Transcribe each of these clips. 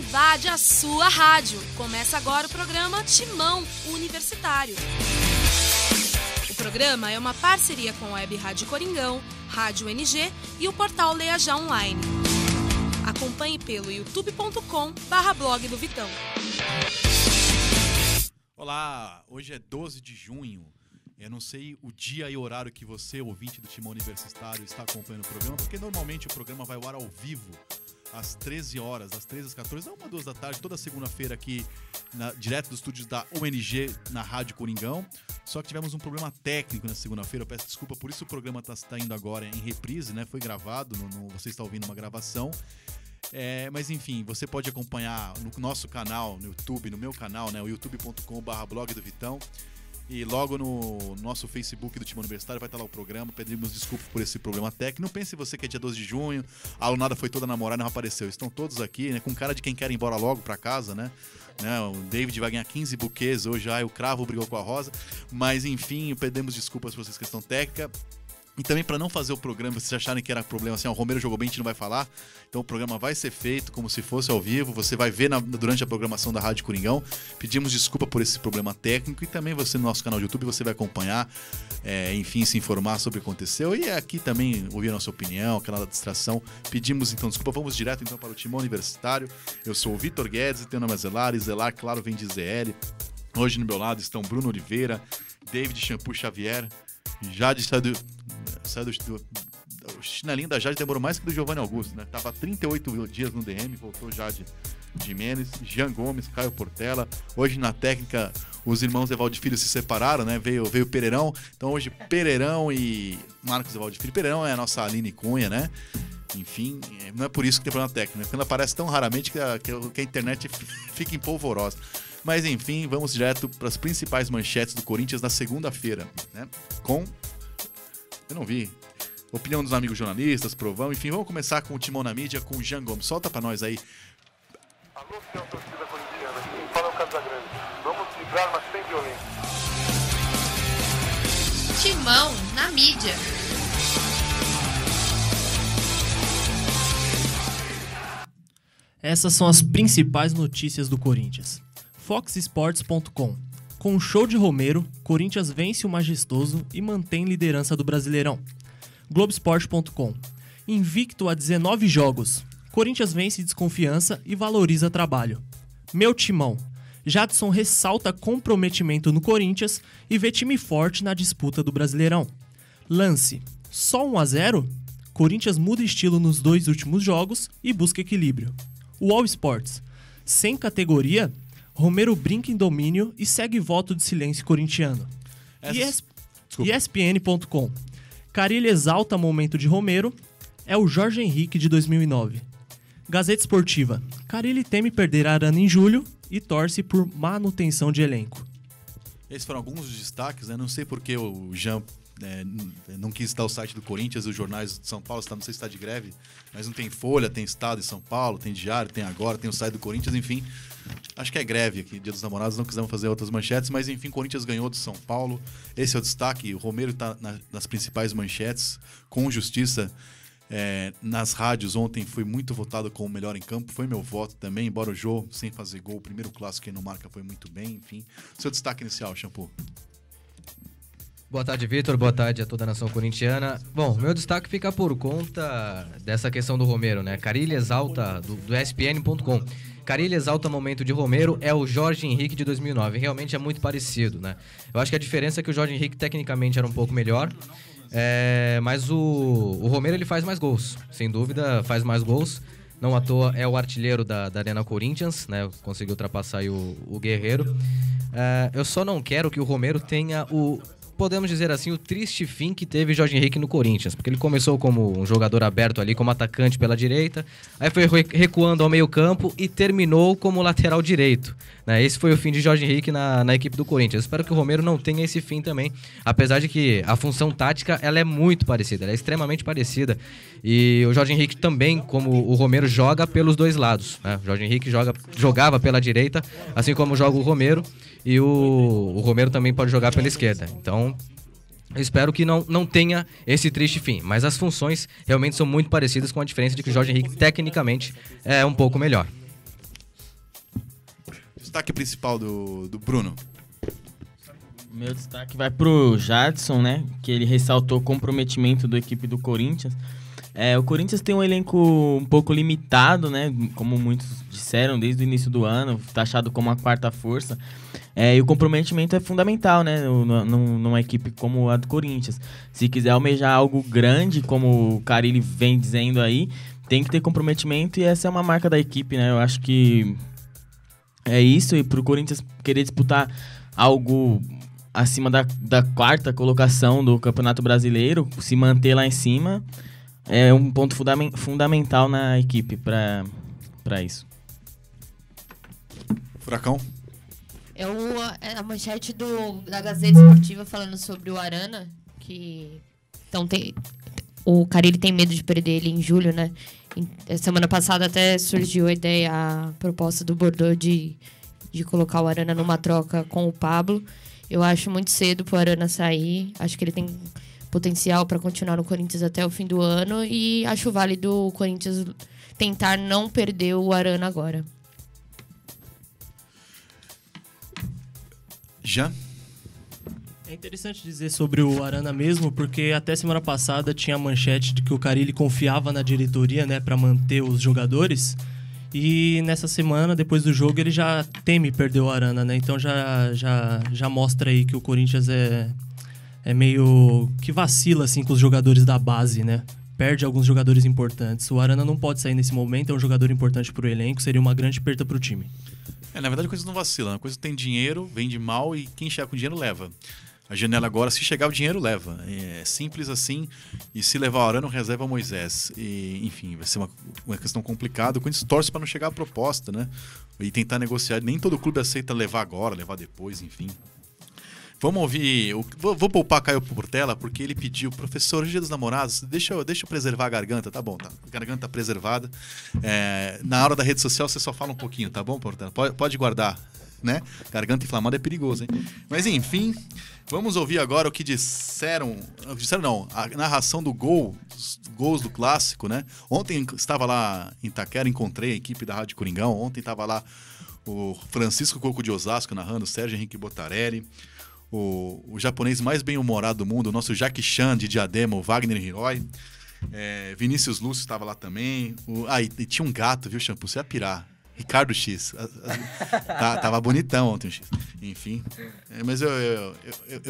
invade a sua rádio. Começa agora o programa Timão Universitário. O programa é uma parceria com a Web Rádio Coringão, Rádio NG e o portal Leia Já Online. Acompanhe pelo youtube.com/blog do Vitão. Olá, hoje é 12 de junho. Eu não sei o dia e horário que você, ouvinte do Timão Universitário, está acompanhando o programa, porque normalmente o programa vai ao ar ao vivo às 13 horas, das 13 às 14, da 1 às 2 da tarde, toda segunda-feira aqui, direto dos estúdios da UNG, na Rádio Coringão. Só que tivemos um problema técnico na segunda-feira, eu peço desculpa, por isso o programa está indo agora em reprise, né? Foi gravado, você está ouvindo uma gravação. Mas enfim, você pode acompanhar no nosso canal, no YouTube, no meu canal, né? O youtube.com/blog do Vitão. E logo no nosso Facebook do Timão Universitário vai estar lá o programa. Pedimos desculpas por esse problema técnico. Não pense você que é dia 12 de junho, a alunada foi toda namorada e não apareceu. Estão todos aqui, né, com cara de quem quer ir embora logo pra casa, né? O David vai ganhar 15 buquês hoje, o Cravo brigou com a Rosa. Mas enfim, pedimos desculpas por essa questão técnica. E também para não fazer o programa, vocês acharem que era problema assim, o Romero jogou bem, a gente não vai falar. Então o programa vai ser feito como se fosse ao vivo, você vai ver durante a programação da Rádio Coringão. Pedimos desculpa por esse problema técnico e também você no nosso canal de YouTube, você vai acompanhar, enfim, se informar sobre o que aconteceu. E aqui também ouvir a nossa opinião, aquela distração. Pedimos então desculpa, vamos direto então para o Timão Universitário. Eu sou o Vitor Guedes, tenho nome é Zelar, e Zelar, claro, vem de ZL. Hoje no meu lado estão Bruno Oliveira, David Shampoo Xavier, Jade saiu do o chinelinho da Jade demorou mais que do Giovanni Augusto, né? Tava 38 dias no DM, voltou Jade Jimenez, Jean Gomes, Caio Portela. Hoje na técnica os irmãos Evaldo Filho se separaram, né? Veio o Pereirão. Então hoje Pereirão e Marcos Evaldo Filho. Pereirão é a nossa Aline Cunha, né? Enfim, não é por isso que tem problema técnico, né? Porque ela aparece tão raramente que a internet fica empolvorosa. Mas enfim, vamos direto para as principais manchetes do Corinthians na segunda-feira, né? Eu não vi. Opinião dos amigos jornalistas, provão, enfim, vamos começar com o Timão na Mídia, com o Jean Gomes. Solta pra nós aí. Alô, fiel torcida corintiana, quem fala é o Casagrande. Vamos vibrar, mas sem violência. Timão na Mídia. Essas são as principais notícias do Corinthians. Foxsports.com. Com o show de Romero, Corinthians vence o Majestoso e mantém liderança do Brasileirão. Globoesporte.com. Invicto a 19 jogos. Corinthians vence desconfiança e valoriza trabalho. Meu Timão. Jadson ressalta comprometimento no Corinthians e vê time forte na disputa do Brasileirão. Lance. Só 1-0? Corinthians muda estilo nos 2 últimos jogos e busca equilíbrio. All Sports. Sem categoria, Romero brinca em domínio e segue voto de silêncio corintiano. ESPN.com. Carille exalta momento de Romero, é o Jorge Henrique de 2009. Gazeta Esportiva. Carille teme perder a Arana em julho e torce por manutenção de elenco. Esses foram alguns dos destaques, né? Não sei porque o Jean não quis citar o site do Corinthians, os jornais de São Paulo, não sei se está de greve, mas não tem Folha, tem Estado em São Paulo, tem Diário, tem Agora, tem o site do Corinthians, enfim. Acho que é greve aqui, Dia dos Namorados, não quisemos fazer outras manchetes, mas enfim, Corinthians ganhou do São Paulo. Esse é o destaque, o Romero está nas principais manchetes, com justiça. Nas rádios ontem foi muito votado como o melhor em campo, foi meu voto também, embora o Jô, sem fazer gol, o primeiro clássico que ele não marca foi muito bem, enfim. Seu destaque inicial, Shampoo. Boa tarde, Vitor. Boa tarde a toda a nação corintiana. Bom, meu destaque fica por conta dessa questão do Romero, né? Carille exalta, do ESPN.com. Carille exalta momento de Romero, é o Jorge Henrique de 2009. Realmente é muito parecido, né? Eu acho que a diferença é que o Jorge Henrique tecnicamente era um pouco melhor, mas o Romero ele faz mais gols. Sem dúvida, faz mais gols. Não à toa é o artilheiro da Arena Corinthians, né? Conseguiu ultrapassar aí o Guerreiro. Eu só não quero que o Romero tenha podemos dizer assim, o triste fim que teve Jorge Henrique no Corinthians, porque ele começou como um jogador aberto ali, como atacante pela direita, aí foi recuando ao meio campo e terminou como lateral direito, né? Esse foi o fim de Jorge Henrique na equipe do Corinthians. Espero que o Romero não tenha esse fim também, apesar de que a função tática ela é muito parecida, ela é extremamente parecida, e o Jorge Henrique também, como o Romero, joga pelos dois lados, né? O Jorge Henrique jogava pela direita, assim como joga o Romero, e o Romero também pode jogar pela esquerda. Então, eu espero que não tenha esse triste fim. Mas as funções realmente são muito parecidas, com a diferença de que o Jorge Henrique, tecnicamente, é um pouco melhor. destaque principal do Bruno. Meu destaque vai pro Jadson, né? Que ele ressaltou o comprometimento da equipe do Corinthians. O Corinthians tem um elenco um pouco limitado, né? Como muitos disseram desde o início do ano, taxado como a quarta força. E o comprometimento é fundamental, né? Numa equipe como a do Corinthians. Se quiser almejar algo grande, como o Carille vem dizendo aí, tem que ter comprometimento e essa é uma marca da equipe, né? Eu acho que é isso. E pro Corinthians querer disputar algo acima da quarta colocação do Campeonato Brasileiro, se manter lá em cima, é um ponto fundamental na equipe para isso. Furacão? É a manchete da Gazeta Esportiva falando sobre o Arana, que o Carille tem medo de perder ele em julho, né? Semana passada até surgiu a proposta do Bordeaux de colocar o Arana numa troca com o Pablo. Eu acho muito cedo pro Arana sair. Acho que ele tem potencial para continuar no Corinthians até o fim do ano. E acho válido o Corinthians tentar não perder o Arana agora. Já? É interessante dizer sobre o Arana mesmo, porque até semana passada tinha a manchete de que o Carille confiava na diretoria, né, para manter os jogadores. E nessa semana, depois do jogo, ele já teme perder o Arana, né? Então já mostra aí que o Corinthians é meio que vacila assim com os jogadores da base, né? Perde alguns jogadores importantes. O Arana não pode sair nesse momento, é um jogador importante pro elenco, seria uma grande perda pro time. Na verdade a coisa não vacila, a coisa tem dinheiro, vende mal e quem chegar com dinheiro leva. A janela agora, se chegar o dinheiro, leva. É simples assim. E se levar o Arana, reserva Moisés. E, enfim, vai ser uma questão complicada. O Corinthians torce para não chegar a proposta, né? E tentar negociar. Nem todo clube aceita levar agora, levar depois, enfim. Vamos ouvir... Vou poupar Caio Portela, porque ele pediu, professor, Dia dos Namorados, deixa eu preservar a garganta. Tá bom, tá. A garganta tá preservada. Na hora da rede social, você só fala um pouquinho, tá bom, Portela? Pode guardar, né? Garganta inflamada é perigoso, hein? Mas, enfim... Vamos ouvir agora o que disseram não, a narração do gols do Clássico, né? Ontem estava lá em Itaquera, encontrei a equipe da Rádio Coringão. Ontem estava lá o Francisco Coco de Osasco narrando, o Sérgio Henrique Botarelli, o japonês mais bem-humorado do mundo, o nosso Jackie Chan de Diadema, o Wagner Hiroi. Vinícius Lúcio estava lá também. E tinha um gato, viu, Shampoo? Você ia pirar. Ricardo X. Tava bonitão ontem o X. Enfim. Mas eu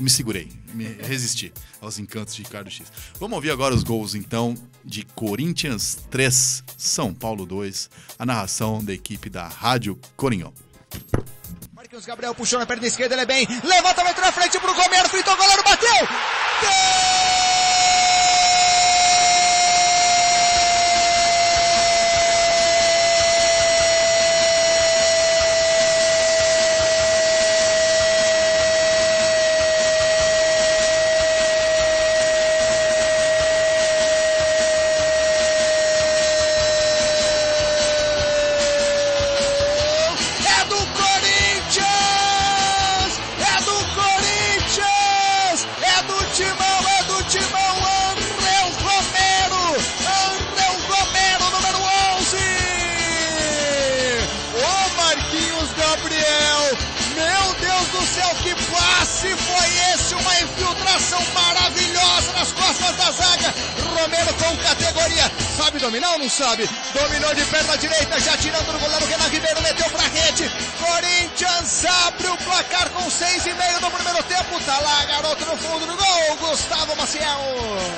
me segurei. Me resisti aos encantos de Ricardo X. Vamos ouvir agora os gols, então, de Corinthians 3, São Paulo 2. A narração da equipe da Rádio Coringão. Marquinhos Gabriel puxou na perna esquerda, ele é bem. Levantamento na frente pro Romero, fritou o goleiro, bateu! Gol! Maravilhosa nas costas da zaga. Romero com categoria. Sabe dominar ou não sabe? Dominou de perna direita, já tirando no goleiro. Renan Ribeiro meteu pra rede. Corinthians abre o placar com 6,5 no primeiro tempo. Tá lá, garoto, no fundo do gol. Gustavo Maciel.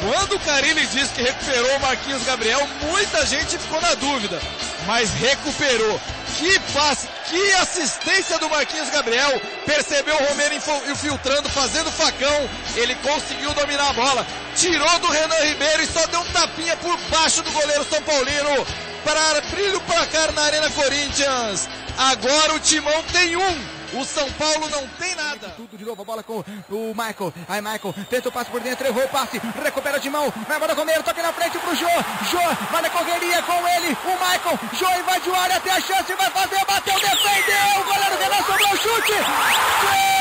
Quando o Carille disse que recuperou o Marquinhos Gabriel, muita gente ficou na dúvida. Mas recuperou. Que passe, que assistência do Marquinhos Gabriel. Percebeu o Romero infiltrando, fazendo facão. Ele conseguiu dominar a bola. Tirou do Renan Ribeiro e só deu um tapinha por baixo do goleiro São Paulino para abrir o placar na Arena Corinthians. Agora o Timão tem um. O São Paulo não tem nada. Tudo de novo, a bola com o Michael. Aí Michael tenta o passe por dentro, errou o passe. Recupera de mão. Vai embora com o Romero, toca na frente pro Jô. Jô vai na correria com ele. O Michael. Jô invade o área, tem a chance, vai fazer, bateu, defendeu. O goleiro Renan sobrou o chute. Gol!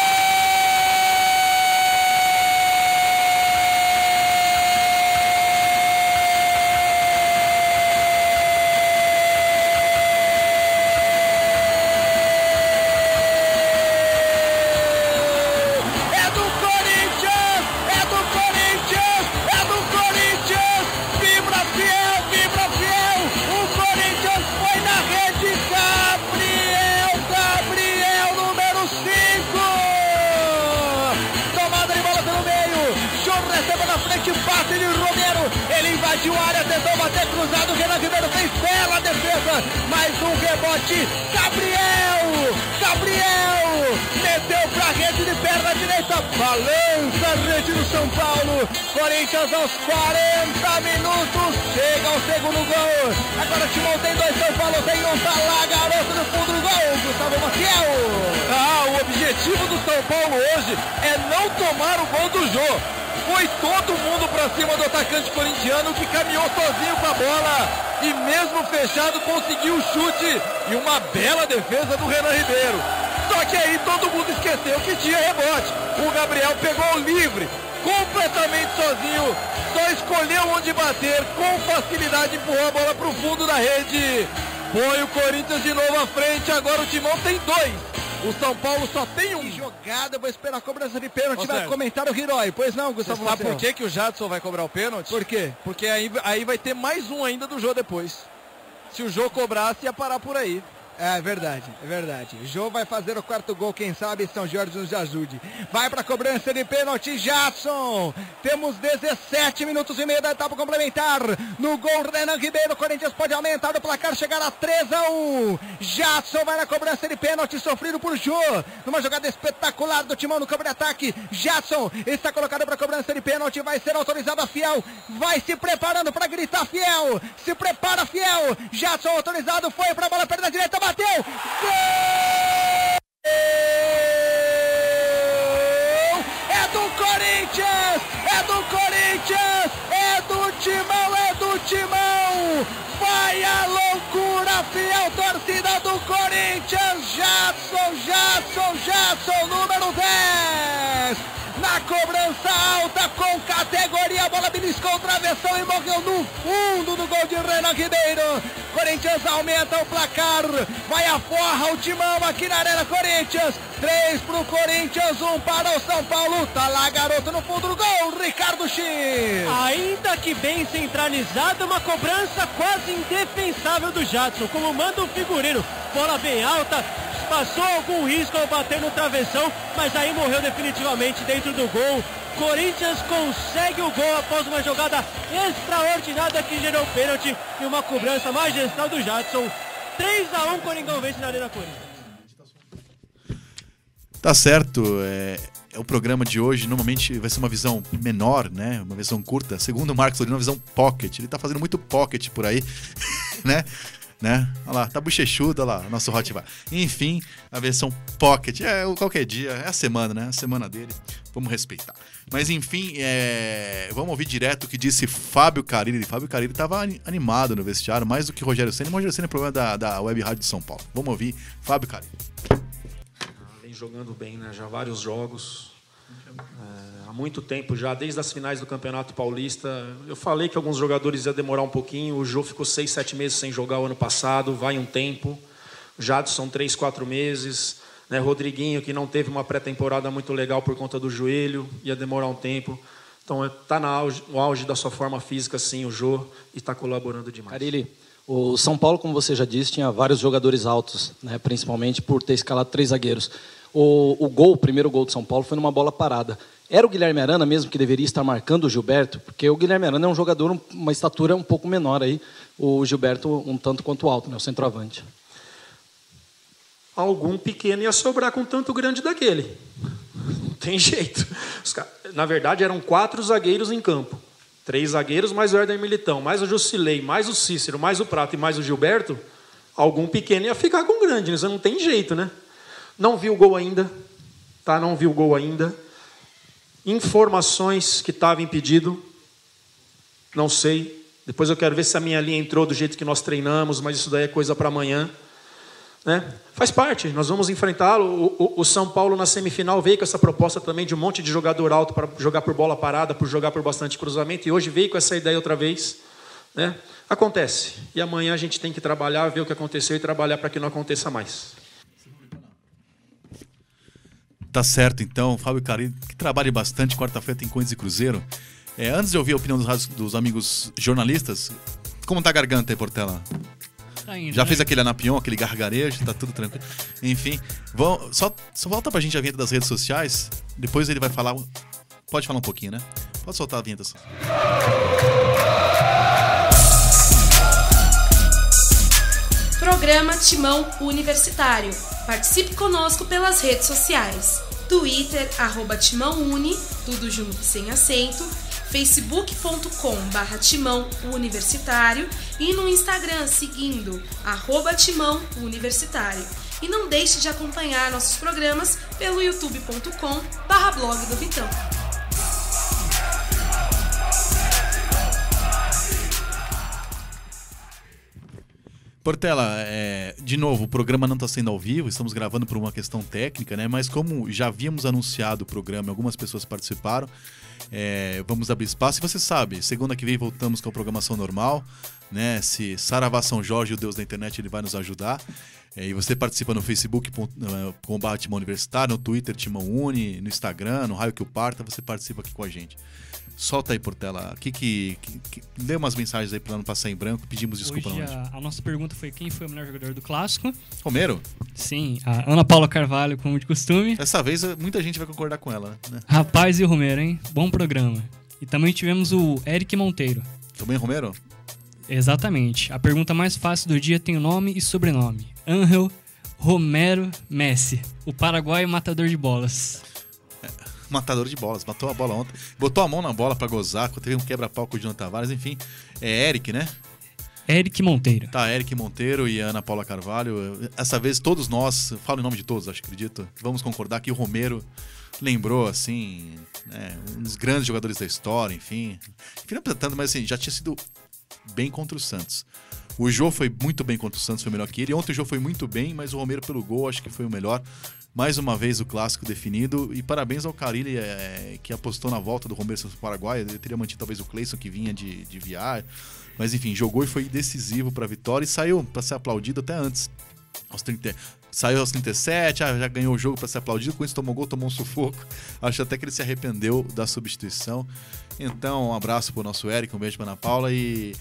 forte passe de Romero. Ele invadiu a área, tentou bater cruzado. Renan Ribeiro fez bela defesa. Mais um rebote. Gabriel meteu pra rede de perna direita. Balança a rede do São Paulo. Corinthians aos 40 minutos. Chega ao segundo gol. Agora o Timão tem 2, São Paulo tem 1. Tá lá, garoto no fundo do gol. Gustavo Maciel. O objetivo do São Paulo hoje é não tomar o gol do Jô. Foi todo mundo pra cima do atacante corintiano, que caminhou sozinho com a bola e mesmo fechado conseguiu o chute e uma bela defesa do Renan Ribeiro. Só que aí todo mundo esqueceu que tinha rebote. O Gabriel pegou livre, completamente sozinho, só escolheu onde bater, com facilidade empurrou a bola pro fundo da rede. Põe o Corinthians de novo à frente, agora o Timão tem 2. O São Paulo só tem um. Jogada, vou esperar a cobrança de pênalti. Vai comentar o Hiroi. Pois não, Gustavo? Sabe por que o Jadson vai cobrar o pênalti? Por quê? Porque aí vai ter mais um ainda do Jô depois. Se o Jô cobrasse, ia parar por aí. É verdade, é verdade. Jô vai fazer o 4º gol, quem sabe São Jorge nos ajude. Vai para a cobrança de pênalti, Jadson. Temos 17 minutos e meio da etapa complementar. No gol, Renan Ribeiro. Corinthians pode aumentar o placar, chegar a 3-1. Jadson vai na cobrança de pênalti, sofrido por Jô. Numa jogada espetacular do Timão no campo de ataque. Jadson está colocado para a cobrança de pênalti. Vai ser autorizado a Fiel. Vai se preparando para gritar Fiel. Se prepara Fiel. Jadson autorizado, foi para a bola, perna direita, bateu! Gol! É do Corinthians! É do Corinthians! É do Timão! Vai a loucura, fiel torcida do Corinthians! Jadson, número 10! Na cobrança alta, com categoria, a bola beliscou o travessão e morreu no fundo do gol de Renan Ribeiro. Corinthians aumenta o placar, vai a forra o Timão aqui na Arena Corinthians. 3 pro Corinthians, 1 para o São Paulo. Tá lá, garoto, no fundo do gol, Ricardo X. Ainda que bem centralizada, uma cobrança quase indefensável do Jadson, como manda o figurino. Bola bem alta, passou algum risco ao bater no travessão, mas aí morreu definitivamente dentro do gol. Corinthians consegue o gol após uma jogada extraordinária que gerou pênalti e uma cobrança magistral do Jadson. 3-1, Coringão vence na Arena Corinthians. Tá certo, o programa de hoje normalmente vai ser uma visão menor, né? Uma visão curta. Segundo o Marcos Lorino, uma visão pocket. Ele tá fazendo muito pocket por aí, né? Olha lá, tá bochechudo, olha lá, nosso Hot vai. Enfim, a versão pocket, qualquer dia, é a semana, né? A semana dele, vamos respeitar. Mas enfim, vamos ouvir direto o que disse Fábio Carilli. Fábio Carilli tava animado no vestiário, mais do que Rogério Ceni. Rogério Ceni é problema da Web Rádio de São Paulo. Vamos ouvir Fábio Carilli. Vem jogando bem, né? Já vários jogos. Há muito tempo já, desde as finais do Campeonato Paulista. Eu falei que alguns jogadores iam demorar um pouquinho. O Jô ficou 6, 7 meses sem jogar o ano passado, vai um tempo. O Jadson 3, 4 meses. Né? Rodriguinho, que não teve uma pré-temporada muito legal por conta do joelho, ia demorar um tempo. Então está no auge da sua forma física, sim, o Jô, e está colaborando demais. Carilli, o São Paulo, como você já disse, tinha vários jogadores altos, né? Principalmente por ter escalado 3 zagueiros. O primeiro gol do São Paulo foi numa bola parada. Era o Guilherme Arana mesmo que deveria estar marcando o Gilberto, porque o Guilherme Arana é um jogador, uma estatura um pouco menor aí, o Gilberto um tanto quanto alto, né, o centroavante. Algum pequeno ia sobrar com tanto grande daquele. Não tem jeito. Na verdade, eram 4 zagueiros em campo. 3 zagueiros, mais o Herder Militão, mais o Jusilei, mais o Cícero, mais o Prato e mais o Gilberto. Algum pequeno ia ficar com grande, né? Não tem jeito, né? Não viu o gol ainda, tá? Não viu o gol ainda. Informações que estava impedido, não sei. Depois eu quero ver se a minha linha entrou do jeito que nós treinamos, mas isso daí é coisa para amanhã. Né? Faz parte, nós vamos enfrentá-lo. O São Paulo na semifinal veio com essa proposta também de um monte de jogador alto para jogar por bola parada, por jogar por bastante cruzamento, e hoje veio com essa ideia outra vez. Né? Acontece, e amanhã a gente tem que trabalhar, ver o que aconteceu e trabalhar para que não aconteça mais. Tá certo, então, Fábio Carilli, que trabalha bastante, quarta-feira tem Corinthians e Cruzeiro. Antes de ouvir a opinião dos amigos jornalistas, como tá a garganta aí, Portela? Tá indo, já né? fez aquele anapião, aquele gargarejo, tá tudo tranquilo. Enfim, só volta pra gente a vinheta das redes sociais, depois ele vai falar... Pode falar um pouquinho, né? Pode soltar a vinheta. Programa Timão Universitário. Participe conosco pelas redes sociais. Twitter, @TimãoUni, tudo junto sem acento. facebook.com/Timão Universitário e no Instagram seguindo @Timão Universitário. E não deixe de acompanhar nossos programas pelo youtube.com/blog do Vitão. Portela, de novo, o programa não está sendo ao vivo, estamos gravando por uma questão técnica, né? Mas como já havíamos anunciado o programa, algumas pessoas participaram, vamos abrir espaço. E você sabe, segunda que vem voltamos com a programação normal, né? Se Saravá São Jorge, o Deus da internet, ele vai nos ajudar. E você participa no facebook.com/Timão Universitário, no Twitter Timão Uni, no Instagram, no Raio que o Parta, você participa aqui com a gente. Solta aí, Portela. Dê umas mensagens aí pra não passar em branco. Pedimos desculpa. Hoje a nossa pergunta foi quem foi o melhor jogador do Clássico. Romero? Sim, a Ana Paula Carvalho, como de costume. Dessa vez muita gente vai concordar com ela, né? Rapaz e o Romero, hein? Bom programa. E também tivemos o Eric Monteiro. Também Romero? Exatamente. A pergunta mais fácil do dia tem o nome e sobrenome. Ángel Romero Messi, o paraguaio matador de bolas. Matador de bolas, matou a bola ontem, botou a mão na bola pra gozar, teve um quebra-pau com o Jonathan Tavares, enfim. É Eric, né? Eric Monteiro. Tá, Eric Monteiro e Ana Paula Carvalho. Essa vez todos nós, falo em nome de todos, acredito, vamos concordar que o Romero lembrou, assim, um dos grandes jogadores da história, enfim. Enfim, não tanto, mas assim, já tinha sido bem contra o Santos. O Jô foi muito bem contra o Santos, foi melhor que ele. Ontem o Jô foi muito bem, mas o Romero pelo gol acho que foi o melhor. Mais uma vez o clássico definido. E parabéns ao Carille, que apostou na volta do Romero para o Paraguai. Ele teria mantido talvez o Cleison, que vinha de viagem. Mas enfim, jogou e foi decisivo para a vitória. E saiu para ser aplaudido até antes. Saiu aos 37, já ganhou o jogo para ser aplaudido. Com isso tomou gol, tomou um sufoco. Acho até que ele se arrependeu da substituição. Então, um abraço pro nosso Eric, um beijo pra Ana Paula. E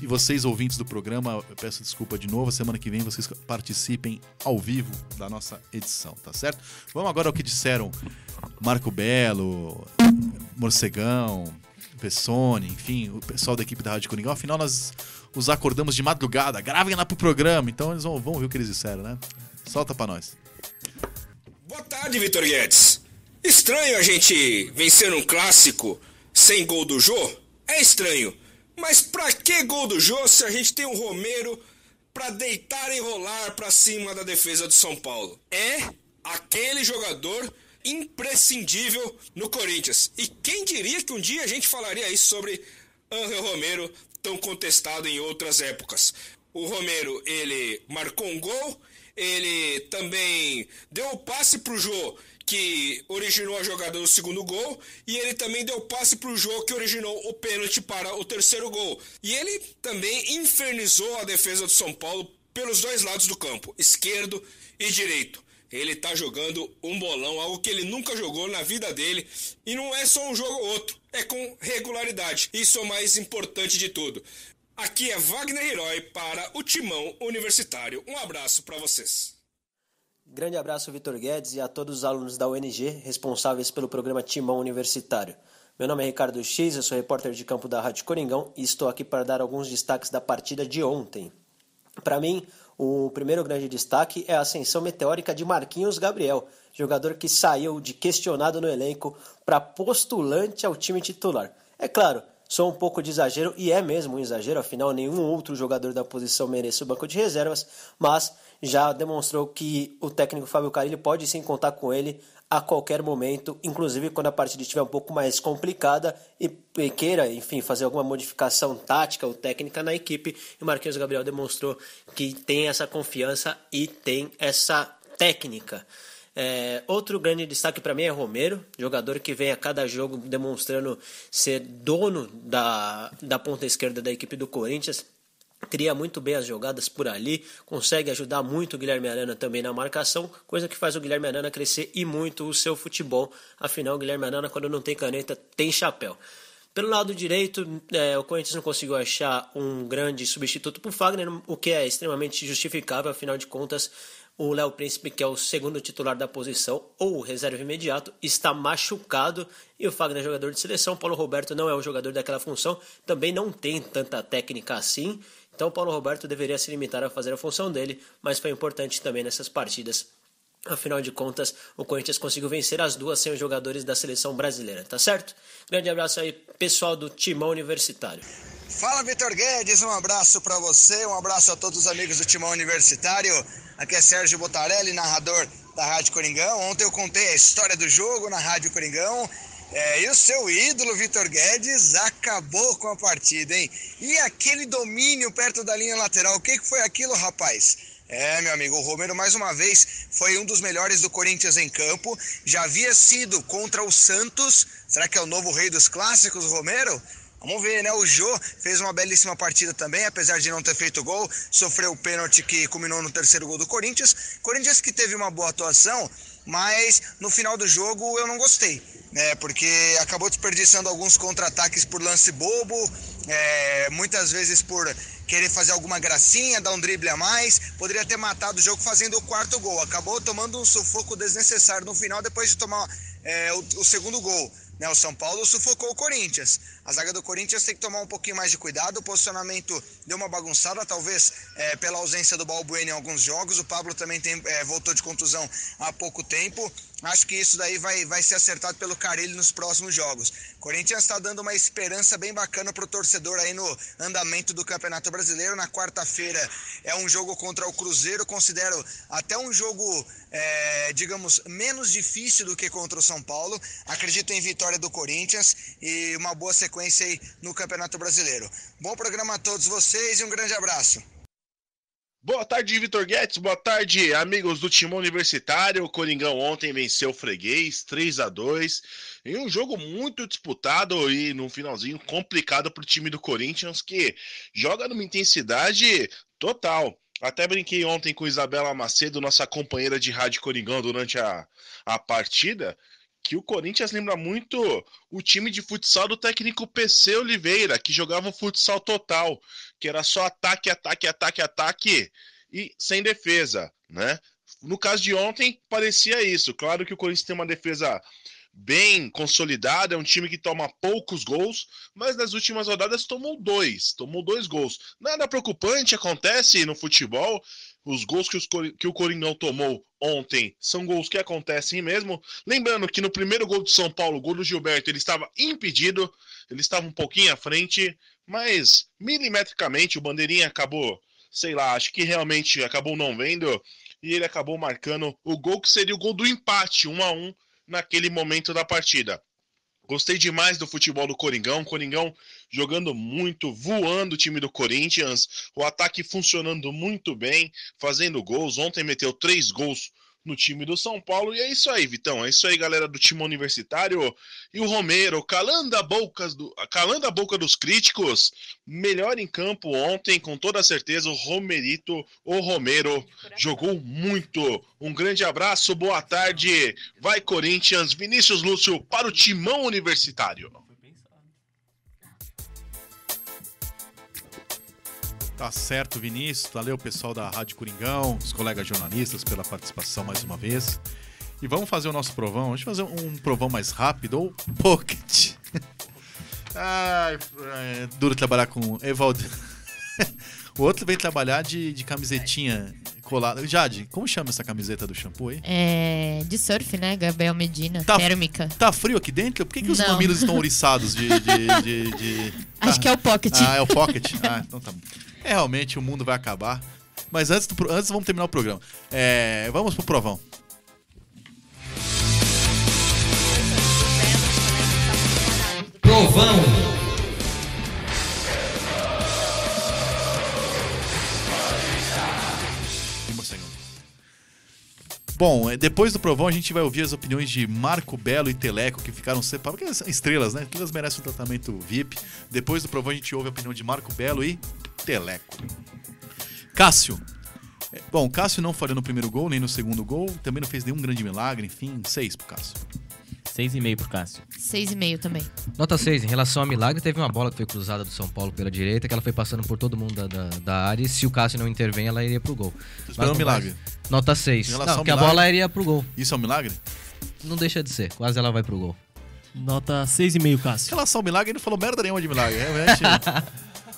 vocês, ouvintes do programa, eu peço desculpa de novo. Semana que vem vocês participem ao vivo da nossa edição, tá certo? Vamos agora ao que disseram Marco Belo, Morcegão, Pessoni, enfim, o pessoal da equipe da Rádio Coringão. Afinal, nós os acordamos de madrugada. Gravem lá pro programa. Então, eles vão ouvir o que eles disseram, né? Solta pra nós. Boa tarde, Vitor Guedes. Estranho a gente vencer um clássico sem gol do Jô? É estranho. Mas pra que gol do Jô se a gente tem um Romero pra deitar e rolar pra cima da defesa do São Paulo? É aquele jogador imprescindível no Corinthians. E quem diria que um dia a gente falaria isso sobre Ángel Romero, tão contestado em outras épocas. O Romero, ele marcou um gol, ele também deu o passe pro Jô, que originou a jogada do segundo gol, e ele também deu passe pro Jô, que originou o pênalti para o terceiro gol. E ele também infernizou a defesa do São Paulo pelos dois lados do campo, esquerdo e direito. Ele tá jogando um bolão, algo que ele nunca jogou na vida dele, e não é só um jogo ou outro, é com regularidade. Isso é o mais importante de tudo. Aqui é Wagner Herói para o Timão Universitário. Um abraço para vocês. Grande abraço, Vitor Guedes, e a todos os alunos da UNG responsáveis pelo programa Timão Universitário. Meu nome é Ricardo X, eu sou repórter de campo da Rádio Coringão e estou aqui para dar alguns destaques da partida de ontem. Para mim, o primeiro grande destaque é a ascensão meteórica de Marquinhos Gabriel, jogador que saiu de questionado no elenco para postulante ao time titular. É claro, sou um pouco de exagero, e é mesmo um exagero, afinal nenhum outro jogador da posição merece o banco de reservas, mas já demonstrou que o técnico Fábio Carille pode sim contar com ele a qualquer momento, inclusive quando a partida estiver um pouco mais complicada e queira, enfim, fazer alguma modificação tática ou técnica na equipe. E Marquinhos Gabriel demonstrou que tem essa confiança e tem essa técnica. Outro grande destaque para mim é Romero, jogador que vem a cada jogo demonstrando ser dono da ponta esquerda da equipe do Corinthians. Cria muito bem as jogadas por ali, consegue ajudar muito o Guilherme Arana também na marcação, coisa que faz o Guilherme Arana crescer e muito o seu futebol. Afinal, o Guilherme Arana, quando não tem caneta, tem chapéu. Pelo lado direito, o Corinthians não conseguiu achar um grande substituto para o Fagner, o que é extremamente justificável, afinal de contas, O Léo Príncipe, que é o segundo titular da posição, ou o reserva imediato, está machucado. E o Fagner, jogador de seleção. Paulo Roberto não é o jogador daquela função, também não tem tanta técnica assim. Então o Paulo Roberto deveria se limitar a fazer a função dele, mas foi importante também nessas partidas. Afinal de contas, o Corinthians conseguiu vencer as duas sem os jogadores da seleção brasileira, tá certo? Grande abraço aí, pessoal do Timão Universitário. Fala, Vitor Guedes, um abraço para você, um abraço a todos os amigos do Timão Universitário. Aqui é Sérgio Botarelli, narrador da Rádio Coringão. Ontem eu contei a história do jogo na Rádio Coringão. E o seu ídolo, Vitor Guedes, acabou com a partida, hein? E aquele domínio perto da linha lateral, o que foi aquilo, rapaz? Meu amigo, o Romero mais uma vez foi um dos melhores do Corinthians em campo. Já havia sido contra o Santos. Será que é o novo rei dos clássicos, o Romero? Vamos ver, né? O Jô fez uma belíssima partida também, apesar de não ter feito gol. Sofreu o pênalti que culminou no terceiro gol do Corinthians. Corinthians que teve uma boa atuação, mas no final do jogo eu não gostei, né? Porque acabou desperdiçando alguns contra-ataques por lance bobo, muitas vezes por querer fazer alguma gracinha, dar um drible a mais. Poderia ter matado o jogo fazendo o quarto gol. Acabou tomando um sufoco desnecessário no final, depois de tomar o segundo gol. O São Paulo sufocou o Corinthians. A zaga do Corinthians tem que tomar um pouquinho mais de cuidado. O posicionamento deu uma bagunçada, talvez pela ausência do Balbuena em alguns jogos. O Pablo também voltou de contusão há pouco tempo. Acho que isso daí vai ser acertado pelo Carille nos próximos jogos. O Corinthians está dando uma esperança bem bacana para o torcedor aí no andamento do Campeonato Brasileiro. Na quarta-feira é um jogo contra o Cruzeiro. Considero até um jogo, digamos, menos difícil do que contra o São Paulo. Acredito em vitória do Corinthians e uma boa sequência aí no Campeonato Brasileiro. Bom programa a todos vocês e um grande abraço. Boa tarde, Vitor Guedes. Boa tarde, amigos do Timão Universitário. O Coringão ontem venceu o Freguês 3-2 em um jogo muito disputado e no finalzinho complicado para o time do Corinthians, que joga numa intensidade total. Até brinquei ontem com Isabela Macedo, nossa companheira de Rádio Coringão, durante a partida, que o Corinthians lembra muito o time de futsal do técnico PC Oliveira, que jogava um futsal total, que era só ataque, ataque, ataque, ataque e sem defesa, né? No caso de ontem, parecia isso. Claro que o Corinthians tem uma defesa bem consolidada, é um time que toma poucos gols, mas nas últimas rodadas tomou dois gols. Nada preocupante acontece no futebol. Os gols que o Coringão tomou ontem são gols que acontecem mesmo. Lembrando que no primeiro gol do São Paulo, o gol do Gilberto, ele estava impedido, ele estava um pouquinho à frente, mas milimetricamente o bandeirinha acabou, acho que realmente acabou não vendo, e ele acabou marcando o gol que seria o gol do empate, 1-1, naquele momento da partida. Gostei demais do futebol do Coringão. Coringão jogando muito, voando o time do Corinthians. O ataque funcionando muito bem, fazendo gols. Ontem meteu 3 gols no time do São Paulo. E é isso aí, Vitão. É isso aí, galera do time universitário. E o Romero, calando a boca dos críticos. Melhor em campo ontem, com toda certeza. O Romero, jogou muito. Um grande abraço, boa tarde. Vai, Corinthians. Vinícius Lúcio para o Timão Universitário. Tá certo, Vinícius. Valeu, pessoal da Rádio Coringão, os colegas jornalistas pela participação mais uma vez. E vamos fazer o nosso provão. Vamos fazer um provão mais rápido, ou pocket. É duro trabalhar com Evaldo. O outro vem trabalhar de camisetinha colada. Jade, como chama essa camiseta do shampoo aí? De surf, né? Gabriel Medina, térmica. Tá frio aqui dentro? Por que os mamilos estão ouriçados Acho que é o pocket. É o pocket? Então tá bom. Realmente o mundo vai acabar. Mas antes vamos terminar o programa. Vamos pro provão. Provão. Bom, depois do provão a gente vai ouvir as opiniões de Marco Belo e Teleco, que ficaram separados, porque são estrelas, né? Elas merecem um tratamento VIP. Depois do provão a gente ouve a opinião de Marco Belo e Teleco. Cássio. Bom, Cássio não falhou no primeiro gol, nem no segundo gol. Também não fez nenhum grande milagre, enfim, 6 pro Cássio. 6,5 pro Cássio. 6,5 também. Nota 6, em relação a Milagre, teve uma bola que foi cruzada do São Paulo pela direita, que ela foi passando por todo mundo da área, e se o Cássio não intervém, ela iria pro gol. Esperando um milagre. Nota 6. Em Não, relação ao que a milagre- bola iria pro gol. Isso é um milagre? Não deixa de ser, quase ela vai pro gol. Nota 6,5, Cássio. Em relação ao milagre, ele não falou merda nenhuma de milagre. Realmente.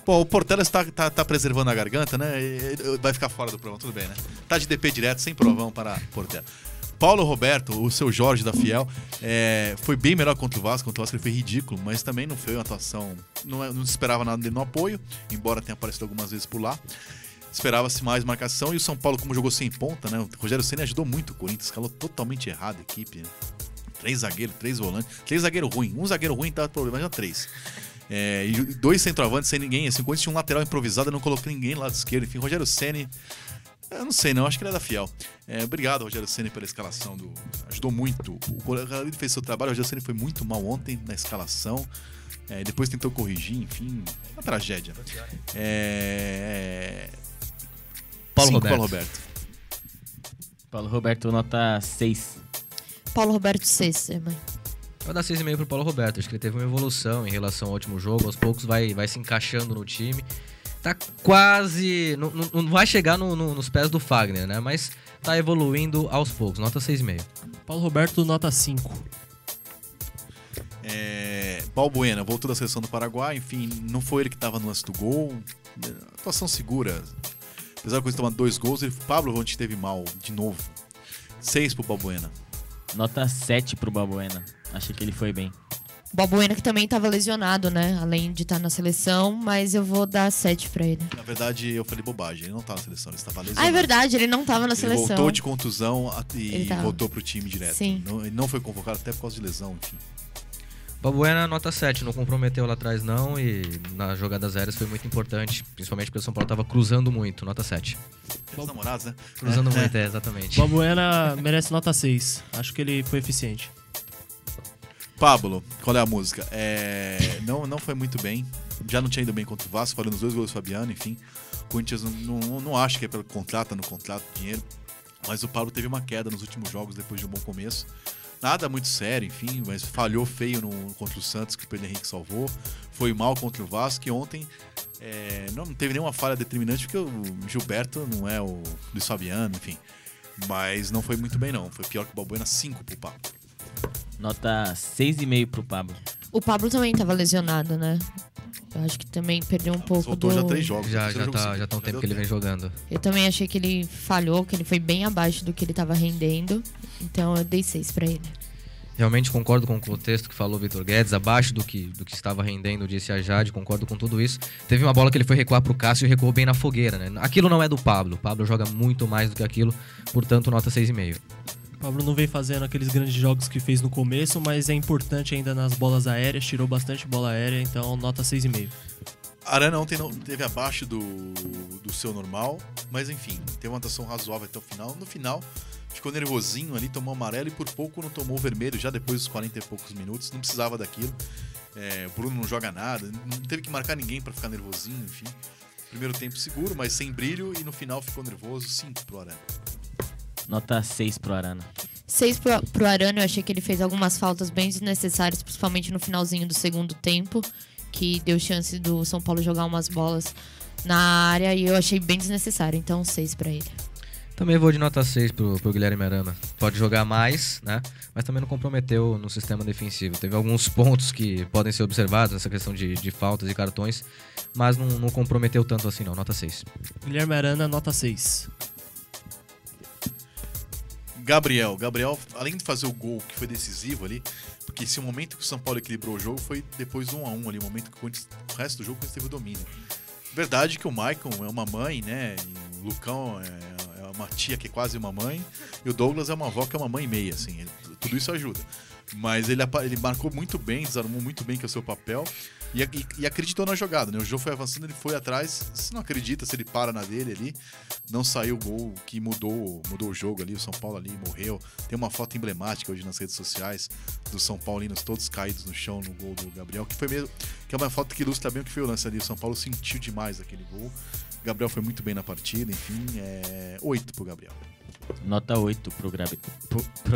Pô, o Portela tá preservando a garganta, né? E vai ficar fora do provão, tudo bem, né? Tá de DP direto, sem provão para Portela. Paulo Roberto, o seu Jorge da Fiel, foi bem melhor contra o Vasco. Contra o Vasco ele foi ridículo, mas também não foi uma atuação... Não se esperava nada dele no apoio, embora tenha aparecido algumas vezes por lá. Esperava-se mais marcação, e o São Paulo, como jogou sem ponta, né? O Rogério Ceni ajudou muito o Corinthians, escalou totalmente errado a equipe, né? 3 zagueiros, 3 volantes, 3 zagueiros ruins. Um zagueiro ruim tá problema, já 3. E 2 centroavantes sem ninguém. Assim, o Corinthians tinha um lateral improvisado, não colocou ninguém lá do esquerdo. Enfim, Rogério Ceni, eu não sei não, acho que ele é da Fiel. Obrigado, Rogério Ceni, pela escalação. Ajudou muito. O Corinthians fez seu trabalho, o Rogério Ceni foi muito mal ontem na escalação. Depois tentou corrigir, enfim, uma tragédia. Paulo Roberto, nota 6. Paulo Roberto 6, mãe. Vou dar 6,5 pro Paulo Roberto. Acho que ele teve uma evolução em relação ao último jogo. Aos poucos vai se encaixando no time. Tá quase... Não vai chegar nos pés do Fagner, né? Mas tá evoluindo aos poucos. Nota 6,5. Paulo Roberto, nota 5. Balbuena voltou da seleção do Paraguai. Enfim, não foi ele que tava no lance do gol. Atuação segura. Apesar de ele tomar 2 gols, o Pablo ontem esteve mal de novo. 6 pro Balbuena. Nota 7 pro Balbuena. Achei que ele foi bem. Balbuena que também estava lesionado, né? Além de estar na seleção, mas eu vou dar 7 pra ele. Na verdade, eu falei bobagem. Ele não tava na seleção, ele estava lesionado. Ah, é verdade, ele não estava na ele seleção. Voltou de contusão e tava. voltou pro time direto. Sim. Ele não foi convocado até por causa de lesão, enfim. Balbuena, nota 7, não comprometeu lá atrás não, e nas jogadas aéreas foi muito importante, principalmente porque o São Paulo tava cruzando muito, nota 7. Os namorados, né? Cruzando muito, exatamente. Balbuena merece nota 6, acho que ele foi eficiente. Pablo, qual é a música? Não foi muito bem, já não tinha ido bem contra o Vasco, falando os 2 gols do Fabiano, enfim. O Corinthians não acha que é pelo contrato, no contrato, dinheiro, mas o Pablo teve uma queda nos últimos jogos depois de um bom começo. Nada muito sério, enfim, mas falhou feio contra o Santos, que o Pedro Henrique salvou. Foi mal contra o Vasco, e ontem não teve nenhuma falha determinante, porque o Gilberto não é o Luiz Fabiano, enfim. Mas não foi muito bem, não. Foi pior que o Balbuena, 5 pro Pablo. Nota 6,5 pro Pablo. O Pablo também estava lesionado, né? Eu acho que também perdeu um pouco voltou do... já 3 jogos. Já tá um tempo que ele vem jogando. Eu também achei que ele falhou, que ele foi bem abaixo do que ele estava rendendo. Então eu dei 6 pra ele. Realmente concordo com o contexto que falou o Vitor Guedes, abaixo do que estava rendendo, disse a Jade, concordo com tudo isso. Teve uma bola que ele foi recuar pro Cássio e recuou bem na fogueira, né? Aquilo não é do Pablo. O Pablo joga muito mais do que aquilo, portanto, nota 6,5. O Pablo não vem fazendo aqueles grandes jogos que fez no começo, mas é importante ainda nas bolas aéreas, tirou bastante bola aérea, então nota 6,5. Arana ontem não teve abaixo do seu normal, mas enfim, teve uma atuação razoável até o final. No final, ficou nervosinho ali, tomou amarelo e por pouco não tomou vermelho, já depois dos 40 e poucos minutos, não precisava daquilo. O Bruno não joga nada, não teve que marcar ninguém pra ficar nervosinho, enfim. Primeiro tempo seguro, mas sem brilho, e no final ficou nervoso. 5 pro Arana. Nota 6 pro Arana. 6 pro Arana, eu achei que ele fez algumas faltas bem desnecessárias, principalmente no finalzinho do segundo tempo, que deu chance do São Paulo jogar umas bolas na área, e eu achei bem desnecessário, então 6 pra ele. Também vou de nota 6 pro Guilherme Arana. Pode jogar mais, né? Mas também não comprometeu no sistema defensivo. Teve alguns pontos que podem ser observados nessa questão de faltas e cartões, mas não comprometeu tanto assim não, nota 6. Guilherme Arana, nota 6. Gabriel, além de fazer o gol que foi decisivo ali, porque esse momento que o São Paulo equilibrou o jogo foi depois do 1-1 ali, o momento que o resto do jogo teve o domínio. Verdade que o Maicon é uma mãe, né? E o Lucão é uma tia que é quase uma mãe, e o Douglas é uma avó que é uma mãe e meia, assim, tudo isso ajuda. Mas ele marcou muito bem, desarmou muito bem que é o seu papel, e acreditou na jogada, né? O jogo foi avançando, ele foi atrás, se não acredita, se ele para na dele ali, não saiu o gol que mudou o jogo ali, o São Paulo ali morreu. Tem uma foto emblemática hoje nas redes sociais dos São Paulinos todos caídos no chão no gol do Gabriel, que é uma foto que ilustra bem o que foi o lance ali. O São Paulo sentiu demais aquele gol. O Gabriel foi muito bem na partida, enfim, 8 pro Gabriel. Nota 8 pro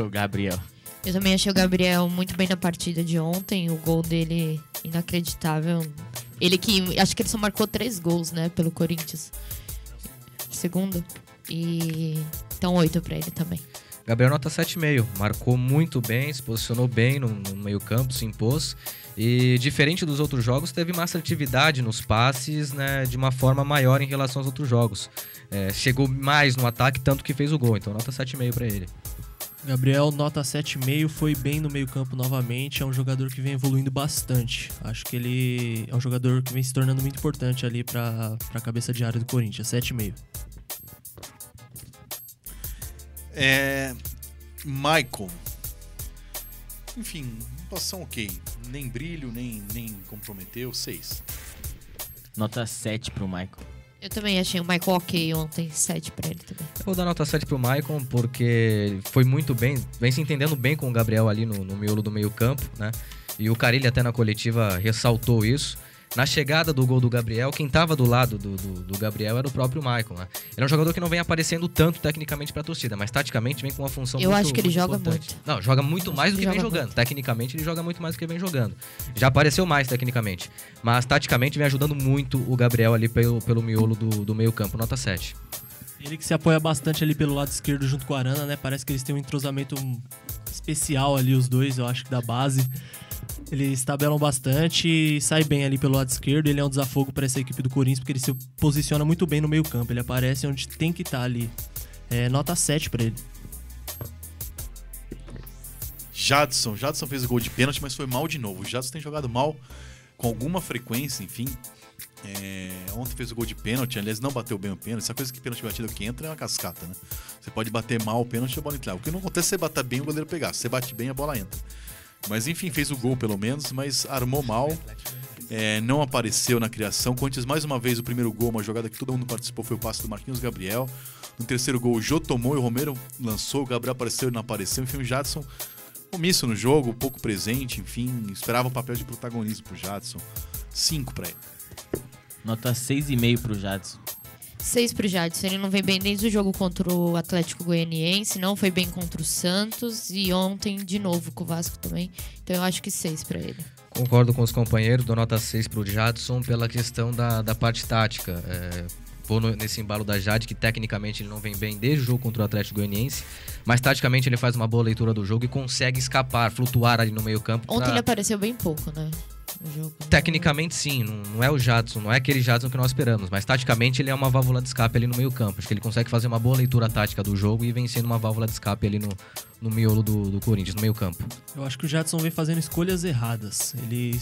Gabriel. Eu também achei o Gabriel muito bem na partida de ontem. O gol dele inacreditável. Ele que... Acho que ele só marcou 3 gols, né? Pelo Corinthians. Segundo. Então 8 pra ele também. Gabriel nota 7,5. Marcou muito bem, se posicionou bem no meio campo, se impôs. E diferente dos outros jogos, teve uma assertividade nos passes, né, de uma forma maior em relação aos outros jogos. Chegou mais no ataque, tanto que fez o gol. Então nota 7,5 pra ele. Gabriel, nota 7,5, foi bem no meio-campo novamente. É um jogador que vem evoluindo bastante. Acho que ele é um jogador que vem se tornando muito importante ali pra cabeça de área do Corinthians. 7,5. Michael. Enfim, atuação ok. Nem brilho, nem comprometeu. 6. Nota 7 pro Michael. Eu também achei o Michael ok ontem, 7 pra ele também. Eu vou dar nota 7 pro Maicon, porque foi muito bem, vem se entendendo bem com o Gabriel ali no miolo do meio campo, né? E o Carille até na coletiva ressaltou isso. Na chegada do gol do Gabriel, quem tava do lado do Gabriel era o próprio Maicon, né? Ele é um jogador que não vem aparecendo tanto tecnicamente pra torcida, mas taticamente vem com uma função muito importante. Eu acho que ele joga importante. muito. Não, joga muito mais do que vem jogando. Muito. Tecnicamente ele joga muito mais do que vem jogando. Já apareceu mais tecnicamente, mas taticamente vem ajudando muito o Gabriel ali pelo miolo do meio campo, nota 7. Ele que se apoia bastante ali pelo lado esquerdo junto com o Arana, né? Parece que eles têm um entrosamento especial ali, os dois, eu acho que da base. Eles tabelam bastante e sai bem ali pelo lado esquerdo. Ele é um desafogo para essa equipe do Corinthians, porque ele se posiciona muito bem no meio campo. Ele aparece onde tem que estar ali. Nota 7 para ele. Jadson fez o gol de pênalti, mas foi mal de novo. O Jadson tem jogado mal com alguma frequência, enfim. Ontem fez o gol de pênalti, aliás, não bateu bem o pênalti. Essa coisa que pênalti batido que entra é uma cascata, né? Você pode bater mal o pênalti e a bola entrar. O que não acontece é você bater bem o goleiro pegar. Se você bate bem, a bola entra. Mas enfim, fez o gol pelo menos, mas armou mal. Não apareceu na criação. Corinthians, mais uma vez, o primeiro gol, uma jogada que todo mundo participou, foi o passe do Marquinhos Gabriel. No terceiro gol, o Jô tomou e o Romero lançou. O Gabriel apareceu e não apareceu. Enfim, o Jadson omisso no jogo, pouco presente. Enfim, esperava um papel de protagonismo pro Jadson. 5 pra ele. Nota 6,5 pro Jadson. 6 pro Jadson. Ele não vem bem desde o jogo contra o Atlético Goianiense, não foi bem contra o Santos e ontem de novo com o Vasco também. Então eu acho que 6 pra ele. Concordo com os companheiros, dou nota 6 pro Jadson pela questão da parte tática. Vou nesse embalo da Jade, que tecnicamente ele não vem bem desde o jogo contra o Atlético Goianiense, mas taticamente ele faz uma boa leitura do jogo e consegue escapar, flutuar ali no meio campo. Ontem ele apareceu bem pouco, né? Jogo. Tecnicamente sim, não é o Jadson, não é aquele Jadson que nós esperamos, mas taticamente ele é uma válvula de escape ali no meio campo. Acho que ele consegue fazer uma boa leitura tática do jogo e vem sendo uma válvula de escape ali no miolo do Corinthians, no meio campo. Eu acho que o Jadson vem fazendo escolhas erradas. Ele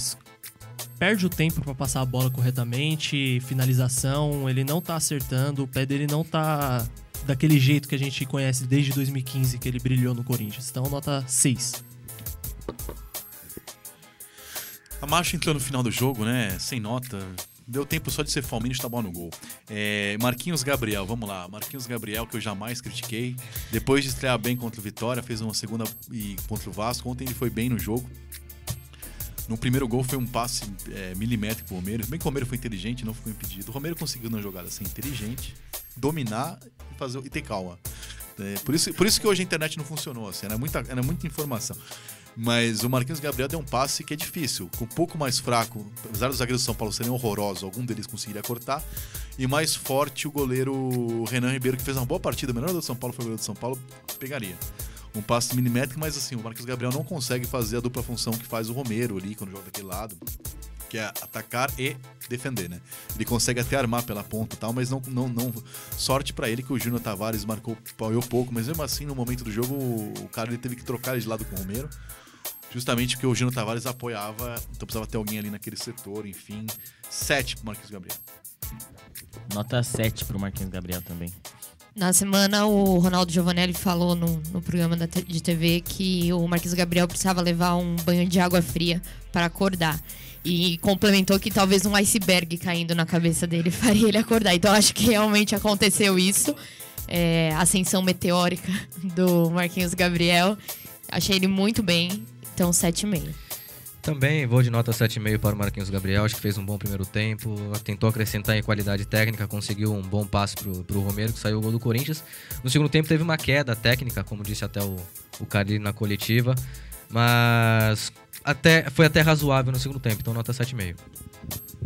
perde o tempo para passar a bola corretamente, finalização, ele não tá acertando, o pé dele não tá daquele jeito que a gente conhece desde 2015 que ele brilhou no Corinthians. Então nota 6. A Marcha entrou no final do jogo, né? Sem nota. Deu tempo só de ser Palmeiras e estar no gol. Marquinhos Gabriel, vamos lá. Marquinhos Gabriel, que eu jamais critiquei. Depois de estrear bem contra o Vitória, fez uma segunda e contra o Vasco. Ontem ele foi bem no jogo. No primeiro gol foi um passe milimétrico pro Romero. Bem que o Romero foi inteligente, não ficou impedido. O Romero conseguiu na jogada ser inteligente, dominar e ter calma. Por isso que hoje a internet não funcionou. Assim, era muita informação. Mas o Marquinhos Gabriel deu um passe que é difícil. Com um pouco mais fraco, apesar dos zagueiros do São Paulo serem horrorosos, algum deles conseguiria cortar. E mais forte, o goleiro Renan Ribeiro, que fez uma boa partida, o melhor do São Paulo foi o goleiro do São Paulo, pegaria. Um passe milimétrico, mas assim, o Marquinhos Gabriel não consegue fazer a dupla função que faz o Romero ali, quando joga daquele lado, que é atacar e defender, né? Ele consegue até armar pela ponta e tal, mas não sorte pra ele que o Júnior Tavares apoiou pouco, mas mesmo assim, no momento do jogo, o cara ele teve que trocar ele de lado com o Romero. Justamente porque o Júnior Tavares apoiava, então precisava ter alguém ali naquele setor, enfim. 7 pro Marquinhos Gabriel. Nota 7 pro Marquinhos Gabriel também. Na semana, o Ronaldo Giovanelli falou no programa de TV que o Marquinhos Gabriel precisava levar um banho de água fria para acordar. E complementou que talvez um iceberg caindo na cabeça dele faria ele acordar. Então acho que realmente aconteceu isso. Ascensão meteórica do Marquinhos Gabriel. Achei ele muito bem. Então 7,5. Também vou de nota 7,5 para o Marquinhos Gabriel. Acho que fez um bom primeiro tempo. Tentou acrescentar em qualidade técnica. Conseguiu um bom passe pro Romero, que saiu o gol do Corinthians. No segundo tempo teve uma queda técnica, como disse até o Carille na coletiva. Mas foi até razoável no segundo tempo. Então nota 7,5.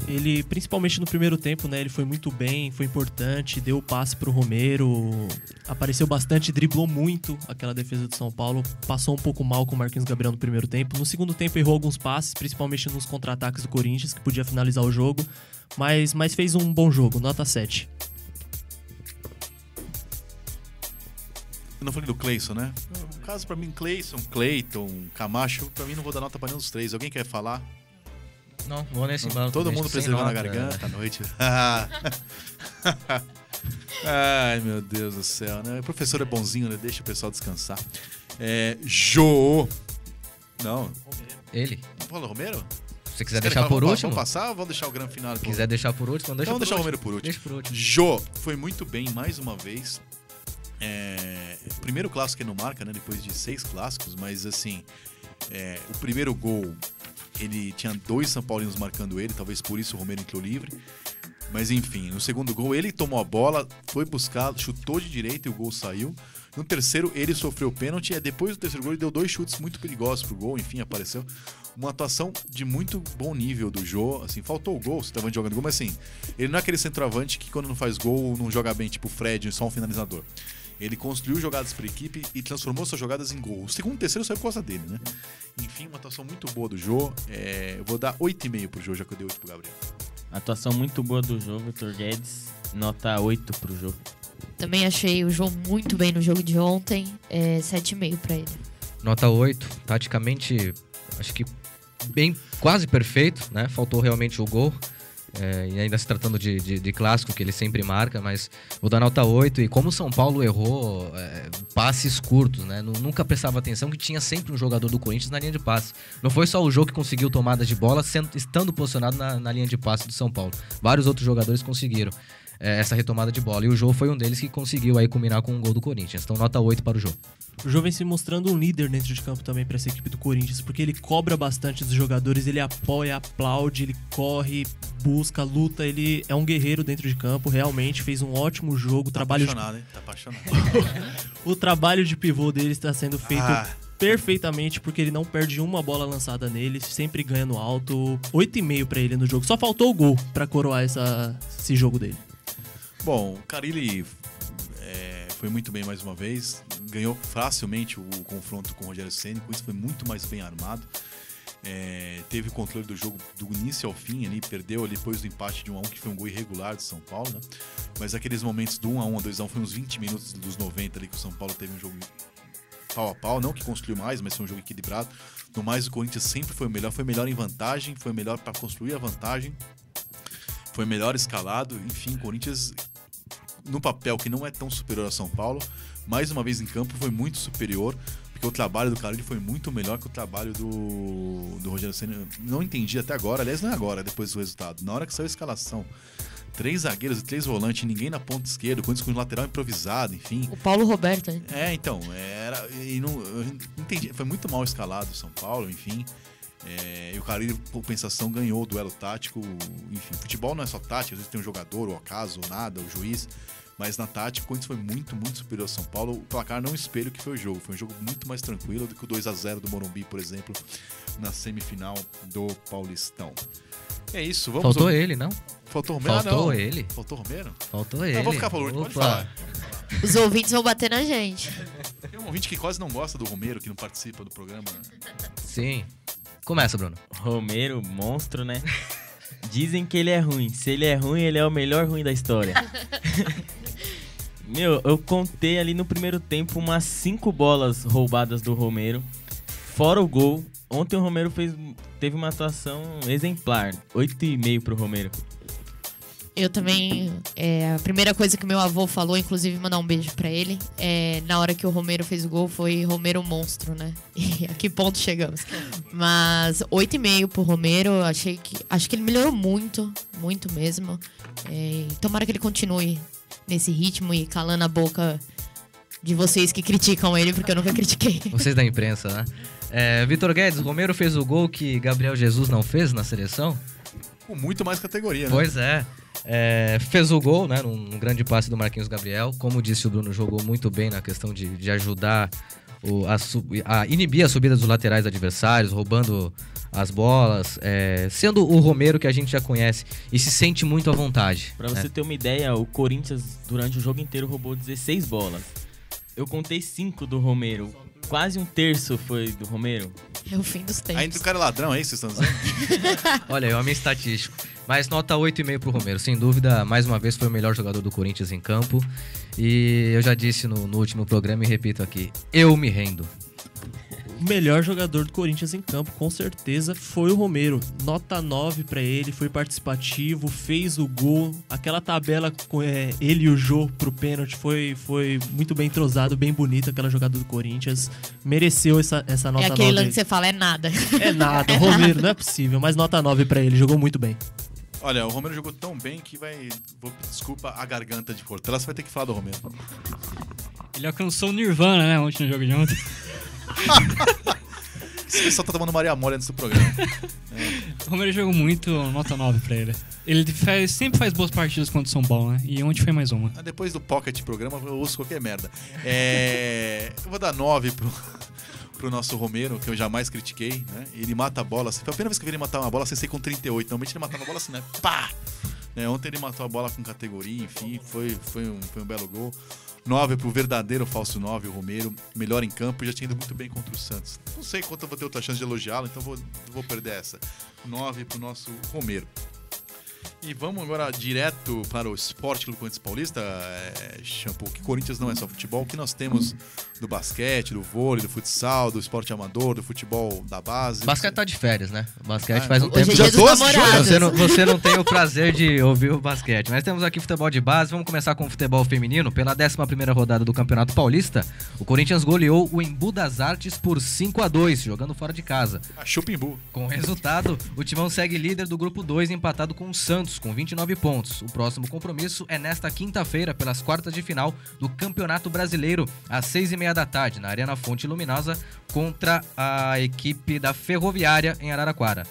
Ele, principalmente no primeiro tempo, né, ele foi muito bem, foi importante, deu o passe pro Romero, apareceu bastante, driblou muito aquela defesa do São Paulo, passou um pouco mal com o Marquinhos Gabriel no primeiro tempo. No segundo tempo errou alguns passes, principalmente nos contra-ataques do Corinthians, que podia finalizar o jogo, mas fez um bom jogo, nota 7. Eu não falei do Cleison, né? No caso, pra mim, Cleiton, Camacho, pra mim não vou dar nota pra nenhum dos três. Alguém quer falar? Não, vou nesse banco. Todo mundo preservando a garganta à noite. Ai, meu Deus do céu, né? O professor é bonzinho, né? Deixa o pessoal descansar. Jô. Não. Ele. Não fala Romero? Se você quiser deixar por último. Vamos passar ou vamos deixar o grande final? Se quiser deixar por último, então vamos deixar o Romero por último. Deixa por último. Jô foi muito bem mais uma vez. Primeiro clássico que ele não marca, né? Depois de 6 clássicos, mas assim, o primeiro gol, ele tinha 2 São Paulinos marcando ele, talvez por isso o Romero entrou livre. Mas enfim, no segundo gol ele tomou a bola, foi buscar, chutou de direita e o gol saiu. No terceiro ele sofreu o pênalti, depois do terceiro gol ele deu 2 chutes muito perigosos pro gol, enfim, apareceu. Uma atuação de muito bom nível do Jô, assim, faltou o gol, o centroavante jogando gol, mas assim, ele não é aquele centroavante que quando não faz gol não joga bem, tipo o Fred, só um finalizador. Ele construiu jogadas para a equipe e transformou suas jogadas em gol. O segundo e terceiro saiu por causa dele, né? Enfim, uma atuação muito boa do Jô. Eu vou dar 8,5 pro Jô, já que eu dei 8 pro Gabriel. Atuação muito boa do Jô, Vitor Guedes. Nota 8 pro Jô. Também achei o Jô muito bem no jogo de ontem. 7,5 para ele. Nota 8. Taticamente, acho que bem, quase perfeito, né? Faltou realmente o gol. E ainda se tratando de clássico, que ele sempre marca, mas vou dar nota 8. E como o São Paulo errou passes curtos, né? Nunca prestava atenção que tinha sempre um jogador do Corinthians na linha de passe. Não foi só o Jô que conseguiu tomada de bola estando posicionado na linha de passe do São Paulo. Vários outros jogadores conseguiram essa retomada de bola. E o Jô foi um deles que conseguiu aí culminar com um gol do Corinthians. Então nota 8 para o Jô. O Jô vem se mostrando um líder dentro de campo também para essa equipe do Corinthians, porque ele cobra bastante dos jogadores, ele apoia, aplaude, ele corre, busca, luta, ele é um guerreiro dentro de campo, realmente fez um ótimo jogo. Apaixonado, hein? Tá apaixonado. O trabalho de pivô dele está sendo feito perfeitamente, porque ele não perde uma bola lançada nele, sempre ganha no alto. 8,5 para ele no jogo. Só faltou o gol para coroar esse jogo dele. Bom, o Carille foi muito bem mais uma vez, ganhou facilmente o confronto com o Rogério Ceni, com isso foi muito mais bem armado. Teve o controle do jogo do início ao fim, ali, perdeu ali depois do empate de 1-1, que foi um gol irregular de São Paulo, né? Mas aqueles momentos do 1-1 a 2-1 foi uns 20 minutos dos 90 ali que o São Paulo teve um jogo pau a pau, não que construiu mais, mas foi um jogo equilibrado. No mais, o Corinthians sempre foi melhor em vantagem, foi melhor para construir a vantagem, foi melhor escalado, enfim, o Corinthians no papel que não é tão superior a São Paulo, mais uma vez em campo foi muito superior, porque o trabalho do Carille foi muito melhor que o trabalho do Rogério Ceni. Não entendi até agora, aliás não é agora, depois do resultado, na hora que saiu a escalação, 3 zagueiros e 3 volantes, ninguém na ponta esquerda, o Corinthians com o lateral improvisado, enfim. O Paulo Roberto, hein? Então, eu entendi, foi muito mal escalado o São Paulo, enfim. E o Carille, por compensação, ganhou o duelo tático. Enfim, futebol não é só tática, às vezes tem um jogador, o acaso, ou nada, o juiz. Mas na tática, o Corinthians foi muito, muito superior ao São Paulo. O placar não espelha o que foi o jogo. Foi um jogo muito mais tranquilo do que o 2-0 do Morumbi, por exemplo, na semifinal do Paulistão. É isso, vamos... Faltou ele, não? Faltou o Romero? Faltou ele. Faltou o Romero? Faltou ele. Vou ficar por último, pode falar. Os ouvintes vão bater na gente. Tem um ouvinte que quase não gosta do Romero, que não participa do programa. Sim. Começa, Bruno. Romero, monstro, né? Dizem que ele é ruim. Se ele é ruim, ele é o melhor ruim da história. Meu, eu contei ali no primeiro tempo umas 5 bolas roubadas do Romero. Fora o gol. Ontem o Romero teve uma atuação exemplar. 8,5 pro Romero. Eu também, a primeira coisa que meu avô falou, inclusive mandar um beijo pra ele, na hora que o Romero fez o gol, foi Romero monstro, né? E a que ponto chegamos? Mas 8,5 pro Romero, acho que ele melhorou muito, muito mesmo. Tomara que ele continue nesse ritmo e calando a boca de vocês que criticam ele, porque eu nunca critiquei. Vocês da imprensa, né? Vitor Guedes, Romero fez o gol que Gabriel Jesus não fez na seleção? Com muito mais categoria, né? Pois é. Fez o gol, né, num grande passe do Marquinhos Gabriel. Como disse o Bruno, jogou muito bem na questão de ajudar a inibir a subida dos laterais adversários, roubando as bolas, sendo o Romero que a gente já conhece e se sente muito à vontade. Pra você ter uma ideia, o Corinthians durante o jogo inteiro roubou 16 bolas. Eu contei 5 do Romero. Quase um terço foi do Romero. É o fim dos tempos. Ainda o cara é ladrão, é isso que vocês estão dizendo? Olha, é homem estatístico. Mas nota 8,5 pro Romero. Sem dúvida, mais uma vez foi o melhor jogador do Corinthians em campo. E eu já disse no último programa e repito aqui, eu me rendo. O melhor jogador do Corinthians em campo, com certeza, foi o Romero. Nota 9 pra ele, foi participativo, fez o gol. Aquela tabela com ele e o Jô pro pênalti foi muito bem entrosado, bem bonita aquela jogada do Corinthians. Mereceu essa nota 9. É aquele lance que você fala, é nada. É nada, Romero, não é possível, mas nota 9 pra ele, jogou muito bem. Olha, o Romero jogou tão bem que desculpa a garganta de Portela, você vai ter que falar do Romero. Ele alcançou o Nirvana, né, ontem no jogo de ontem. Esse pessoal tá tomando Maria Mole antes do programa. O Romero jogou muito, nota 9 pra ele. Ele sempre faz boas partidas contra o São Paulo, né? E ontem foi mais uma. Depois do Pocket programa, eu ouço qualquer merda. Eu vou dar 9 pro nosso Romero, que eu jamais critiquei, né? Ele mata a bola. Foi a primeira vez que eu vi ele matar uma bola, sem com 38. Normalmente ele matava a bola assim, né? Pá! Ontem ele matou a bola com categoria, enfim, foi um belo gol. 9 pro verdadeiro falso 9, o Romero, melhor em campo, já tinha ido muito bem contra o Santos. Não sei quanto eu vou ter outra chance de elogiá-lo, então vou perder essa. 9 pro nosso Romero. E vamos agora direto para o Esporte Clube Corinthians Paulista, Shampoo, que Corinthians não é só futebol, o que nós temos do basquete, do vôlei, do futsal, do esporte amador, do futebol da base. O basquete tá de férias, né? O basquete faz um tempo que você não tem o prazer de ouvir o basquete. Mas temos aqui futebol de base, vamos começar com o futebol feminino. Pela 11ª rodada do Campeonato Paulista, o Corinthians goleou o Embu das Artes por 5-2, jogando fora de casa. A chupa Embu. Com o resultado, o Timão segue líder do grupo 2, empatado com o Santos, com 29 pontos. O próximo compromisso é nesta quinta-feira, pelas quartas de final do Campeonato Brasileiro, às 6h30 da tarde, na Arena Fonte Luminosa, contra a equipe da Ferroviária em Araraquara.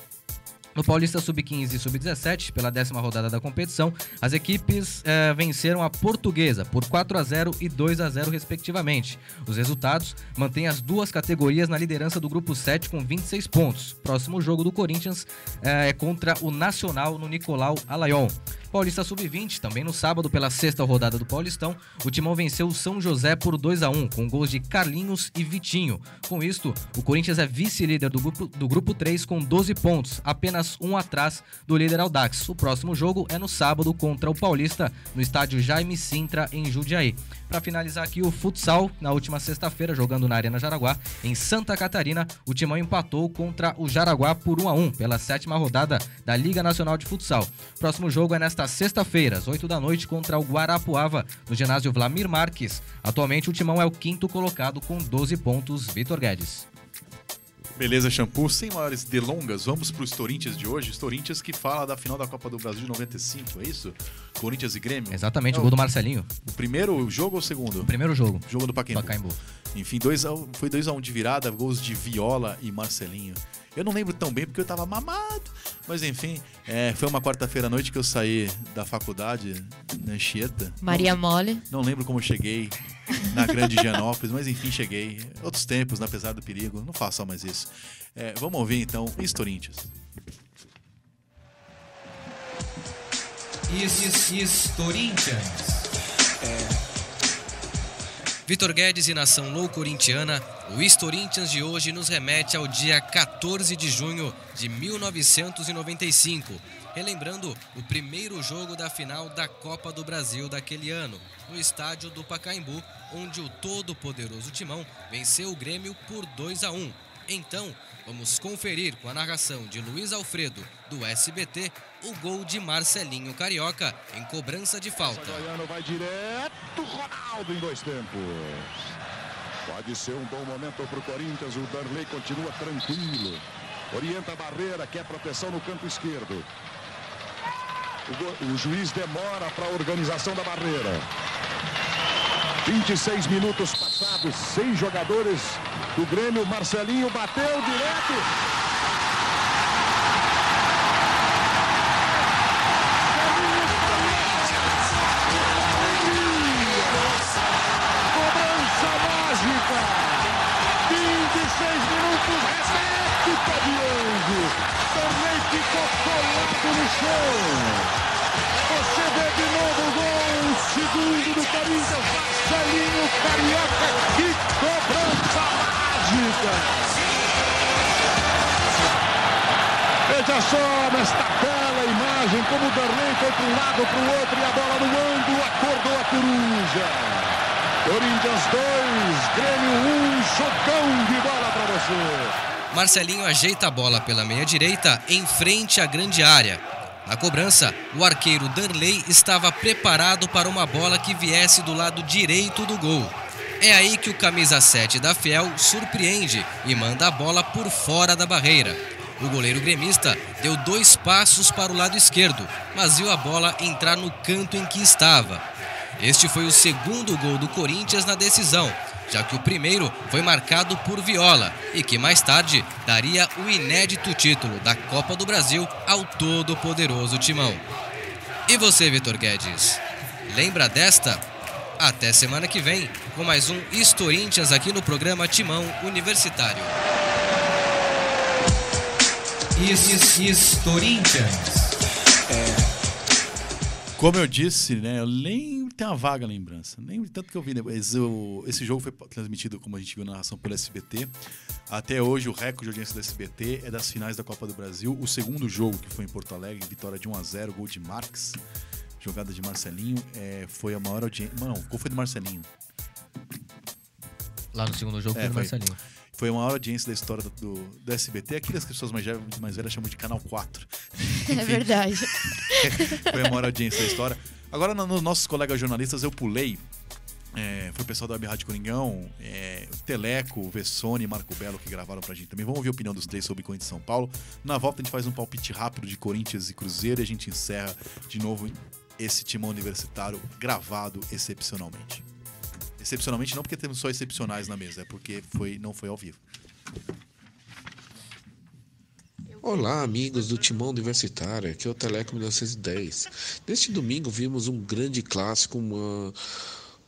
No Paulista Sub-15 e Sub-17, pela 10ª rodada da competição, as equipes venceram a Portuguesa por 4-0 e 2-0 respectivamente. Os resultados mantêm as duas categorias na liderança do grupo 7 com 26 pontos. Próximo jogo do Corinthians é contra o Nacional no Nicolau Alayon. Paulista Sub-20, também no sábado, pela 6ª rodada do Paulistão, o Timão venceu o São José por 2-1, com gols de Carlinhos e Vitinho. Com isto, o Corinthians é vice-líder do grupo 3 com 12 pontos, apenas um atrás do líder Audax. O próximo jogo é no sábado contra o Paulista, no estádio Jaime Sintra, em Jundiaí. Para finalizar aqui o futsal, na última sexta-feira, jogando na Arena Jaraguá, em Santa Catarina, o Timão empatou contra o Jaraguá por 1-1, pela 7ª rodada da Liga Nacional de Futsal. Próximo jogo é nesta sexta-feira, às 8 da noite, contra o Guarapuava, no ginásio Vlamir Marques. Atualmente, o Timão é o 5º colocado com 12 pontos, Vitor Guedes. Beleza, Shampoo. Sem maiores delongas, vamos pro Corinthians de hoje. Corinthians que fala da final da Copa do Brasil de 95, é isso? Corinthians e Grêmio? Exatamente, o gol do Marcelinho. O primeiro jogo ou o segundo? O primeiro jogo. Jogo do Pacaembu. Enfim, foi 2-1 de virada, gols de Viola e Marcelinho. Eu não lembro tão bem porque eu tava mamado, mas enfim, foi uma quarta-feira à noite que eu saí da faculdade, na Anchieta. Maria Mole. Não lembro como eu cheguei na Grande Higienópolis, mas enfim, cheguei. Outros tempos, apesar do perigo, não façam mais isso. Vamos ouvir então Corinthians. Corinthians. Vitor Guedes e nação loucorintiana, o Corinthians de hoje nos remete ao dia 14 de junho de 1995, relembrando o primeiro jogo da final da Copa do Brasil daquele ano, no estádio do Pacaembu, onde o todo-poderoso Timão venceu o Grêmio por 2-1. Então, vamos conferir com a narração de Luiz Alfredo, do SBT, o gol de Marcelinho Carioca em cobrança de falta. Goiano vai direto, Ronaldo em 2 tempos. Pode ser um bom momento para o Corinthians, o Darley continua tranquilo. Orienta a barreira, quer proteção no canto esquerdo. O juiz demora para a organização da barreira. 26 minutos passados, 6 jogadores do Grêmio. Marcelinho bateu direto. Cobrança mágica. 26 minutos, réplica de Anjo. Tornei ficou colado no chão. Você vê de novo o gol, segundo do Corinthians, Marcelinho Carioca, que cobrança mágica! Veja só nesta bela imagem como o Darley foi para um lado, para o outro e a bola no ângulo acordou a coruja. Corinthians 2, Grêmio 1, jogão de bola para você. Marcelinho ajeita a bola pela meia direita em frente à grande área. Na cobrança, o arqueiro Darley estava preparado para uma bola que viesse do lado direito do gol. É aí que o camisa 7 da Fiel surpreende e manda a bola por fora da barreira. O goleiro gremista deu 2 passos para o lado esquerdo, mas viu a bola entrar no canto em que estava. Este foi o segundo gol do Corinthians na decisão, já que o primeiro foi marcado por Viola e que mais tarde daria o inédito título da Copa do Brasil ao todo-poderoso Timão. E você, Vitor Guedes, lembra desta? Até semana que vem com mais um Historintias aqui no programa Timão Universitário. Historintias. Como eu disse, né, eu lembro, tem uma vaga lembrança. Lembro tanto que eu vi, né, esse jogo foi transmitido, como a gente viu na narração, pelo SBT. Até hoje, o recorde de audiência do SBT é das finais da Copa do Brasil. O segundo jogo, que foi em Porto Alegre, vitória de 1-0, gol de Marques, jogada de Marcelinho, foi a maior audiência. Não, o gol foi do Marcelinho. Lá no segundo jogo foi do Marcelinho. Foi a maior audiência da história do SBT. Aqui as pessoas mais velhas chamam de Canal 4. É verdade. Foi a maior audiência da história. Agora, nos nossos colegas jornalistas, eu pulei. Foi o pessoal da Web Rádio Coringão, Teleco, Vessone e Marco Belo que gravaram pra gente também. Vamos ouvir a opinião dos três sobre Corinthians e São Paulo. Na volta a gente faz um palpite rápido de Corinthians e Cruzeiro e a gente encerra de novo esse Timão Universitário gravado excepcionalmente. Excepcionalmente não porque temos só excepcionais na mesa, é porque não foi ao vivo. Olá, amigos do Timão Universitário, aqui é o Teleco 1910. Neste domingo vimos um grande clássico, uma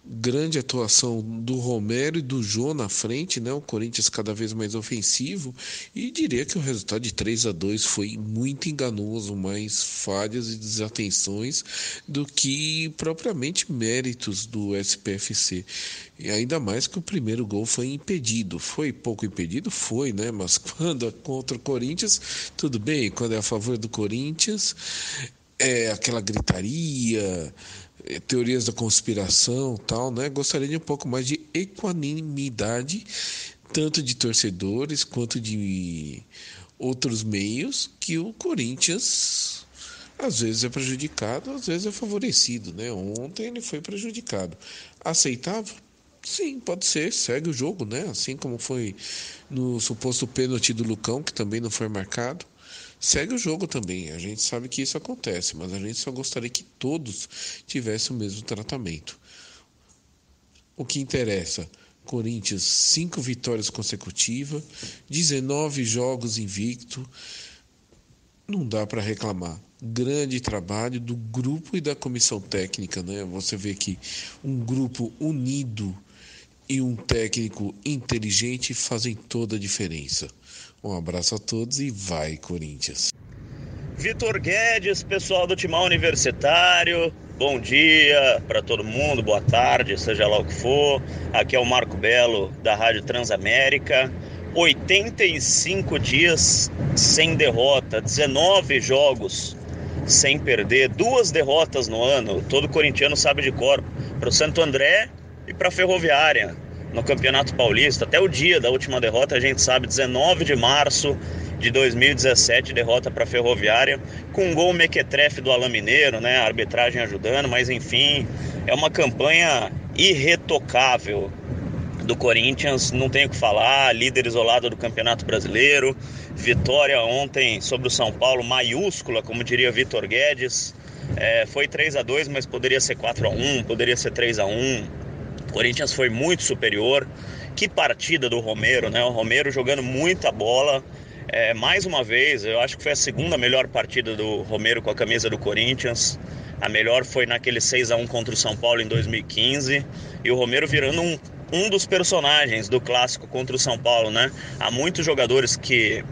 grande atuação do Romero e do Jô na frente, né? O Corinthians cada vez mais ofensivo, e diria que o resultado de 3-2 foi muito enganoso, mais falhas e desatenções do que propriamente méritos do SPFC. E ainda mais que o primeiro gol foi impedido. Foi pouco impedido? Foi, né? Mas quando é contra o Corinthians, tudo bem. Quando é a favor do Corinthians, é aquela gritaria, teorias da conspiração, tal, né? Gostaria de um pouco mais de equanimidade, tanto de torcedores quanto de outros meios, que o Corinthians às vezes é prejudicado, às vezes é favorecido, né? Ontem ele foi prejudicado. Aceitável? Sim, pode ser, segue o jogo, né? Assim como foi no suposto pênalti do Lucão, que também não foi marcado. Segue o jogo também, a gente sabe que isso acontece, mas a gente só gostaria que todos tivessem o mesmo tratamento. O que interessa, Corinthians 5 vitórias consecutivas, 19 jogos invicto, não dá para reclamar. Grande trabalho do grupo e da comissão técnica, né? Você vê que um grupo unido e um técnico inteligente fazem toda a diferença. Um abraço a todos e vai, Corinthians. Vitor Guedes, pessoal do Timão Universitário, bom dia para todo mundo, boa tarde, seja lá o que for. Aqui é o Marco Belo, da Rádio Transamérica. 85 dias sem derrota, 19 jogos sem perder, 2 derrotas no ano. Todo corintiano sabe de cor, para o Santo André e para a Ferroviária. No Campeonato Paulista, até o dia da última derrota, a gente sabe, 19 de março de 2017, derrota para a Ferroviária, com um gol mequetrefe do Alain Mineiro, né, a arbitragem ajudando, mas enfim, é uma campanha irretocável do Corinthians, não tenho o que falar, líder isolado do Campeonato Brasileiro, vitória ontem sobre o São Paulo, maiúscula, como diria Vitor Guedes, foi 3-2, mas poderia ser 4-1, poderia ser 3-1, Corinthians foi muito superior. Que partida do Romero, né? O Romero jogando muita bola. Mais uma vez, eu acho que foi a segunda melhor partida do Romero com a camisa do Corinthians. A melhor foi naquele 6-1 contra o São Paulo em 2015. E o Romero virando um dos personagens do clássico contra o São Paulo, né? Há muitos jogadores que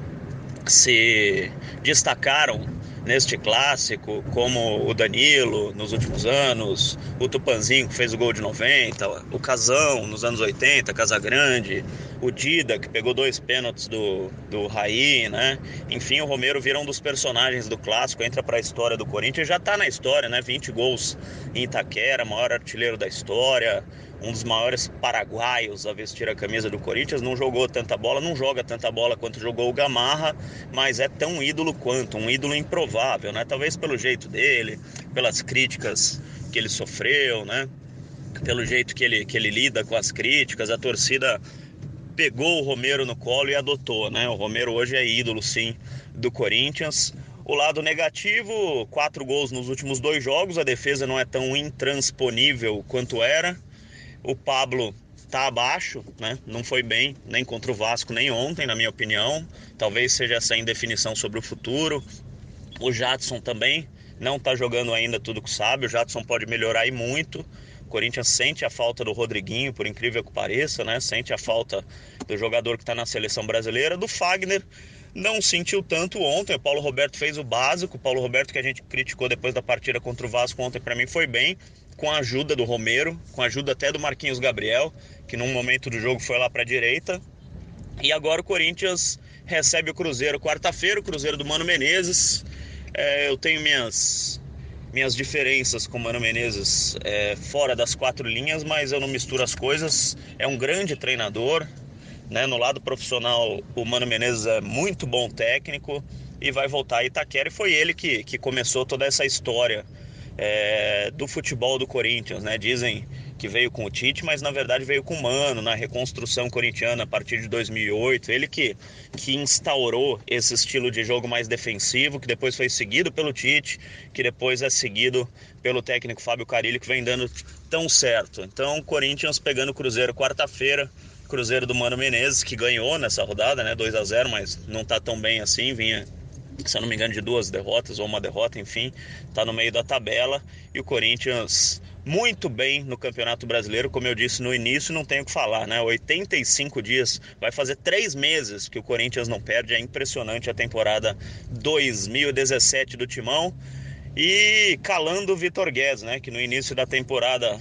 se destacaram neste clássico, como o Danilo nos últimos anos, o Tupanzinho que fez o gol de 90, o Casão nos anos 80, Casagrande, o Dida que pegou 2 pênaltis do Raí, né? Enfim, o Romero vira um dos personagens do clássico, entra para a história do Corinthians, já está na história, né? 20 gols em Itaquera, maior artilheiro da história, um dos maiores paraguaios a vestir a camisa do Corinthians. Não jogou tanta bola, não joga tanta bola quanto jogou o Gamarra, mas é tão ídolo quanto, um ídolo improvável, né? Talvez pelo jeito dele, pelas críticas que ele sofreu, né? Pelo jeito que ele lida com as críticas, a torcida pegou o Romero no colo e adotou, né? O Romero hoje é ídolo, sim, do Corinthians. O lado negativo, 4 gols nos últimos 2 jogos, a defesa não é tão intransponível quanto era. O Pablo tá abaixo, né? Não foi bem, nem contra o Vasco, nem ontem, na minha opinião. Talvez seja essa indefinição sobre o futuro. O Jadson também não tá jogando ainda tudo que sabe. O Jadson pode melhorar e muito. O Corinthians sente a falta do Rodriguinho, por incrível que pareça, né? Sente a falta do jogador que tá na seleção brasileira. Do Fagner não sentiu tanto ontem. O Paulo Roberto fez o básico. O Paulo Roberto, que a gente criticou depois da partida contra o Vasco ontem, para mim foi bem, com a ajuda do Romero, com a ajuda até do Marquinhos Gabriel, que num momento do jogo foi lá para a direita. E agora o Corinthians recebe o Cruzeiro quarta-feira, o Cruzeiro do Mano Menezes. Eu tenho minhas diferenças com o Mano Menezes fora das 4 linhas, mas eu não misturo as coisas. É um grande treinador, né? No lado profissional, o Mano Menezes é muito bom técnico e vai voltar a Itaquera. E foi ele que começou toda essa história do futebol do Corinthians, né? Dizem que veio com o Tite, mas na verdade veio com o Mano, na reconstrução corintiana a partir de 2008. Ele que instaurou esse estilo de jogo mais defensivo, que depois foi seguido pelo Tite, que depois é seguido pelo técnico Fábio Carille, que vem dando tão certo. Então, Corinthians pegando o Cruzeiro quarta-feira, Cruzeiro do Mano Menezes, que ganhou nessa rodada, né? 2-0, mas não tá tão bem assim, vinha, se eu não me engano, de 2 derrotas ou 1 derrota, enfim, tá no meio da tabela. E o Corinthians muito bem no Campeonato Brasileiro, como eu disse no início, não tenho o que falar, né? 85 dias, vai fazer 3 meses que o Corinthians não perde. É impressionante a temporada 2017 do Timão. E calando o Vitor Guedes, né? Que no início da temporada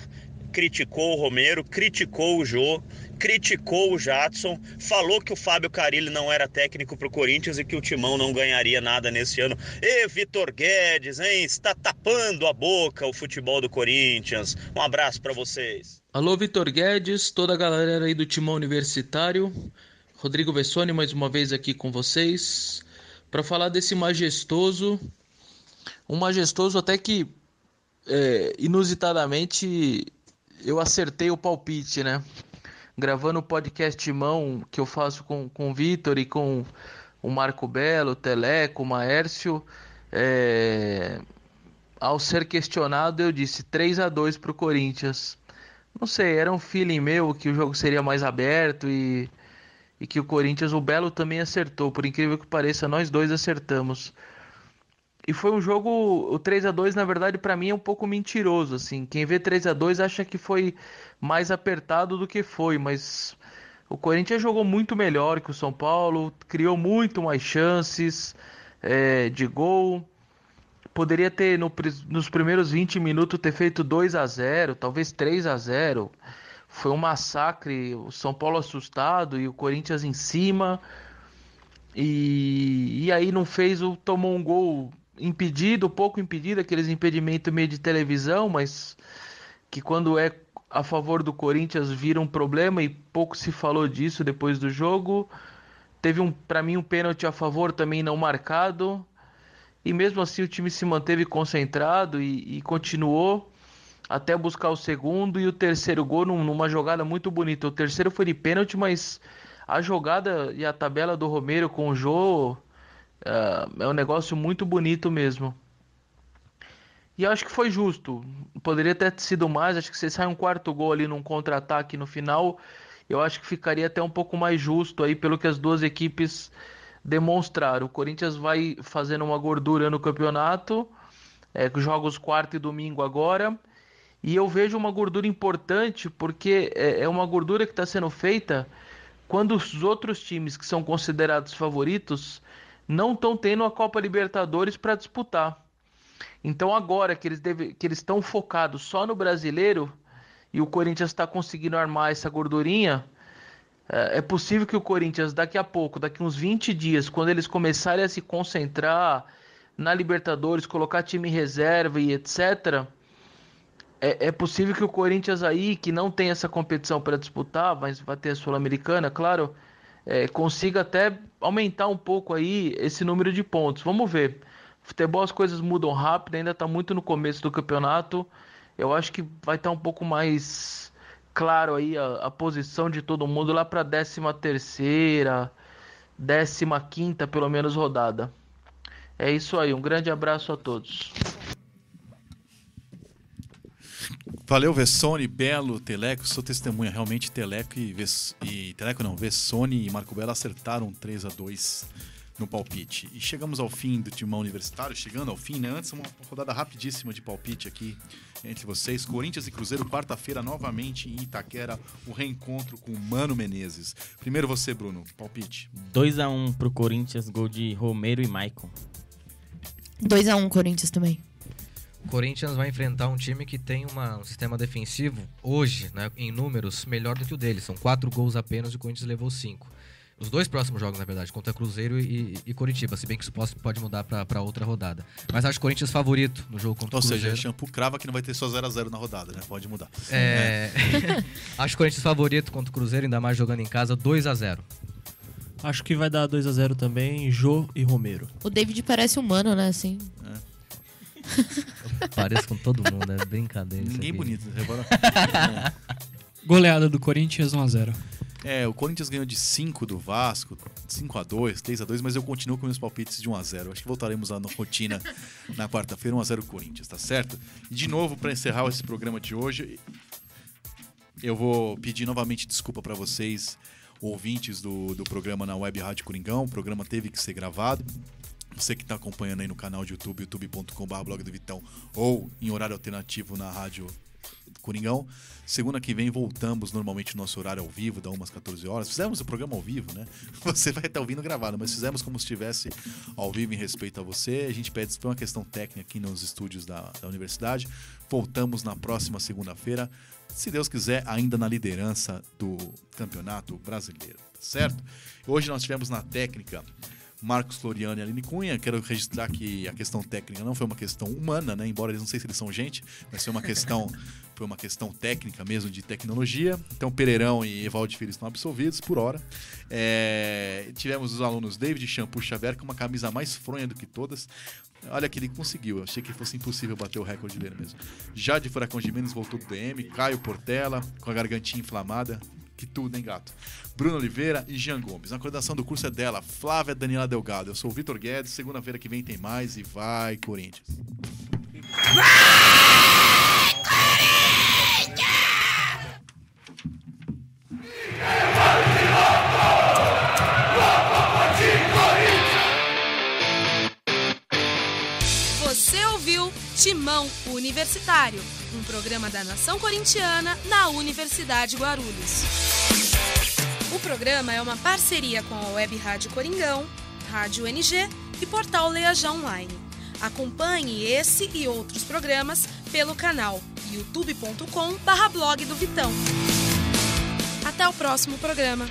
criticou o Romero, criticou o Jô, criticou o Jadson, falou que o Fábio Carille não era técnico pro Corinthians e que o Timão não ganharia nada nesse ano. E Vitor Guedes, hein? Está tapando a boca o futebol do Corinthians. Um abraço para vocês. Alô, Vitor Guedes, toda a galera aí do Timão Universitário. Rodrigo Vessoni mais uma vez aqui com vocês para falar desse majestoso, um majestoso até que inusitadamente eu acertei o palpite, né? Gravando o podcast Timão que eu faço com o Vitor e com o Marco Belo, o Teleco, o Maércio, ao ser questionado eu disse 3-2 pro Corinthians. Não sei, era um feeling meu que o jogo seria mais aberto e que o Corinthians, o Belo também acertou, por incrível que pareça, nós dois acertamos. E foi um jogo, o 3-2 na verdade para mim é um pouco mentiroso, assim. Quem vê 3-2 acha que foi mais apertado do que foi, mas o Corinthians jogou muito melhor que o São Paulo, criou muito mais chances de gol. Poderia ter nos primeiros 20 minutos ter feito 2-0, talvez 3-0. Foi um massacre, o São Paulo assustado e o Corinthians em cima. E aí não fez, tomou um gol impedido, pouco impedido, aqueles impedimentos meio de televisão, mas que quando é a favor do Corinthians vira um problema e pouco se falou disso depois do jogo. Teve para mim um pênalti a favor também não marcado e mesmo assim o time se manteve concentrado e continuou até buscar o segundo e o terceiro gol numa jogada muito bonita. O terceiro foi de pênalti, mas a jogada e a tabela do Romero com o Jô é um negócio muito bonito mesmo. E eu acho que foi justo. Poderia ter sido mais, acho que se sai um quarto gol ali num contra-ataque no final, eu acho que ficaria até um pouco mais justo aí pelo que as duas equipes demonstraram. O Corinthians vai fazendo uma gordura no campeonato, jogos quarta e domingo agora, e eu vejo uma gordura importante porque é uma gordura que está sendo feita quando os outros times que são considerados favoritos não estão tendo a Copa Libertadores para disputar. Então agora que eles estão focados só no brasileiro e o Corinthians está conseguindo armar essa gordurinha, é possível que o Corinthians daqui a pouco, daqui uns 20 dias, quando eles começarem a se concentrar na Libertadores, colocar time em reserva e etc., é possível que o Corinthians aí, que não tem essa competição para disputar, mas vai ter a Sul-Americana, claro, consiga até aumentar um pouco aí esse número de pontos. Vamos ver. Futebol, as coisas mudam rápido, ainda está muito no começo do campeonato. Eu acho que vai estar um pouco mais claro aí a posição de todo mundo lá para 13ª, 15ª, pelo menos, rodada. É isso aí, um grande abraço a todos. Valeu, Vessone, Belo, Teleco, sou testemunha. Realmente, Teleco Vessone e Marco Belo acertaram 3-2 no palpite. E chegamos ao fim do Timão Universitário, chegando ao fim, né? Antes, uma rodada rapidíssima de palpite aqui entre vocês. Corinthians e Cruzeiro, quarta-feira, novamente em Itaquera, o reencontro com o Mano Menezes. Primeiro você, Bruno, palpite. 2-1 pro Corinthians, gol de Romero e Maicon. 2-1 Corinthians também. O Corinthians vai enfrentar um time que tem um sistema defensivo, hoje, né, em números, melhor do que o dele. São 4 gols apenas e o Corinthians levou 5. Os 2 próximos jogos, na verdade, contra Cruzeiro e Coritiba, se bem que isso pode mudar para outra rodada. Mas acho o Corinthians favorito no jogo contra o Cruzeiro. Ou seja, Shampoo crava que não vai ter só 0-0 na rodada, né? Pode mudar. Acho o Corinthians favorito contra o Cruzeiro, ainda mais jogando em casa, 2-0. Acho que vai dar 2-0 também, Jô e Romero. O David parece humano, né, assim. Eu pareço com todo mundo, é brincadeira. Ninguém bonito. Goleada do Corinthians, 1-0. O Corinthians ganhou de 5 do Vasco, 5-2, 3-2, mas eu continuo com meus palpites de 1-0. Acho que voltaremos à rotina na quarta-feira, 1-0 Corinthians, tá certo? E de novo, para encerrar esse programa de hoje, eu vou pedir novamente desculpa para vocês, ouvintes do programa na Web Rádio Coringão. O programa teve que ser gravado. Você que está acompanhando aí no canal de YouTube, youtube.com/blog do Vitão, ou em horário alternativo na Rádio Coringão. Segunda que vem voltamos normalmente no nosso horário ao vivo, da 1 às 14 horas. Fizemos o programa ao vivo, né? Você vai estar ouvindo gravado, mas fizemos como se estivesse ao vivo em respeito a você. A gente pede, foi uma questão técnica aqui nos estúdios da universidade. Voltamos na próxima segunda-feira, se Deus quiser, ainda na liderança do Campeonato Brasileiro, tá certo? Hoje nós tivemos na técnica Marcos Floriano e Aline Cunha. Quero registrar que a questão técnica não foi uma questão humana, né? Embora eles não sei se eles são gente, mas foi uma questão técnica mesmo, de tecnologia. Então Pereirão e Evaldo Filho estão absolvidos por hora. Tivemos os alunos David Shampoo Xavier com uma camisa mais fronha do que todas. Olha que ele conseguiu, eu achei que fosse impossível bater o recorde dele mesmo. Jade Furacão de Menos voltou do DM, Caio Portela com a gargantinha inflamada. Que tudo, hein, gato? Bruno Oliveira e Jean Gomes. A coordenação do curso é dela, Flávia Daniela Delgado. Eu sou o Vitor Guedes. Segunda-feira que vem tem mais e vai, Corinthians. Você ouviu Timão Universitário, um programa da Nação Corintiana na Universidade Guarulhos. O programa é uma parceria com a Web Rádio Coringão, Rádio NG e Portal Leia Já Online. Acompanhe esse e outros programas pelo canal youtube.com/blog do Vitão. Até o próximo programa.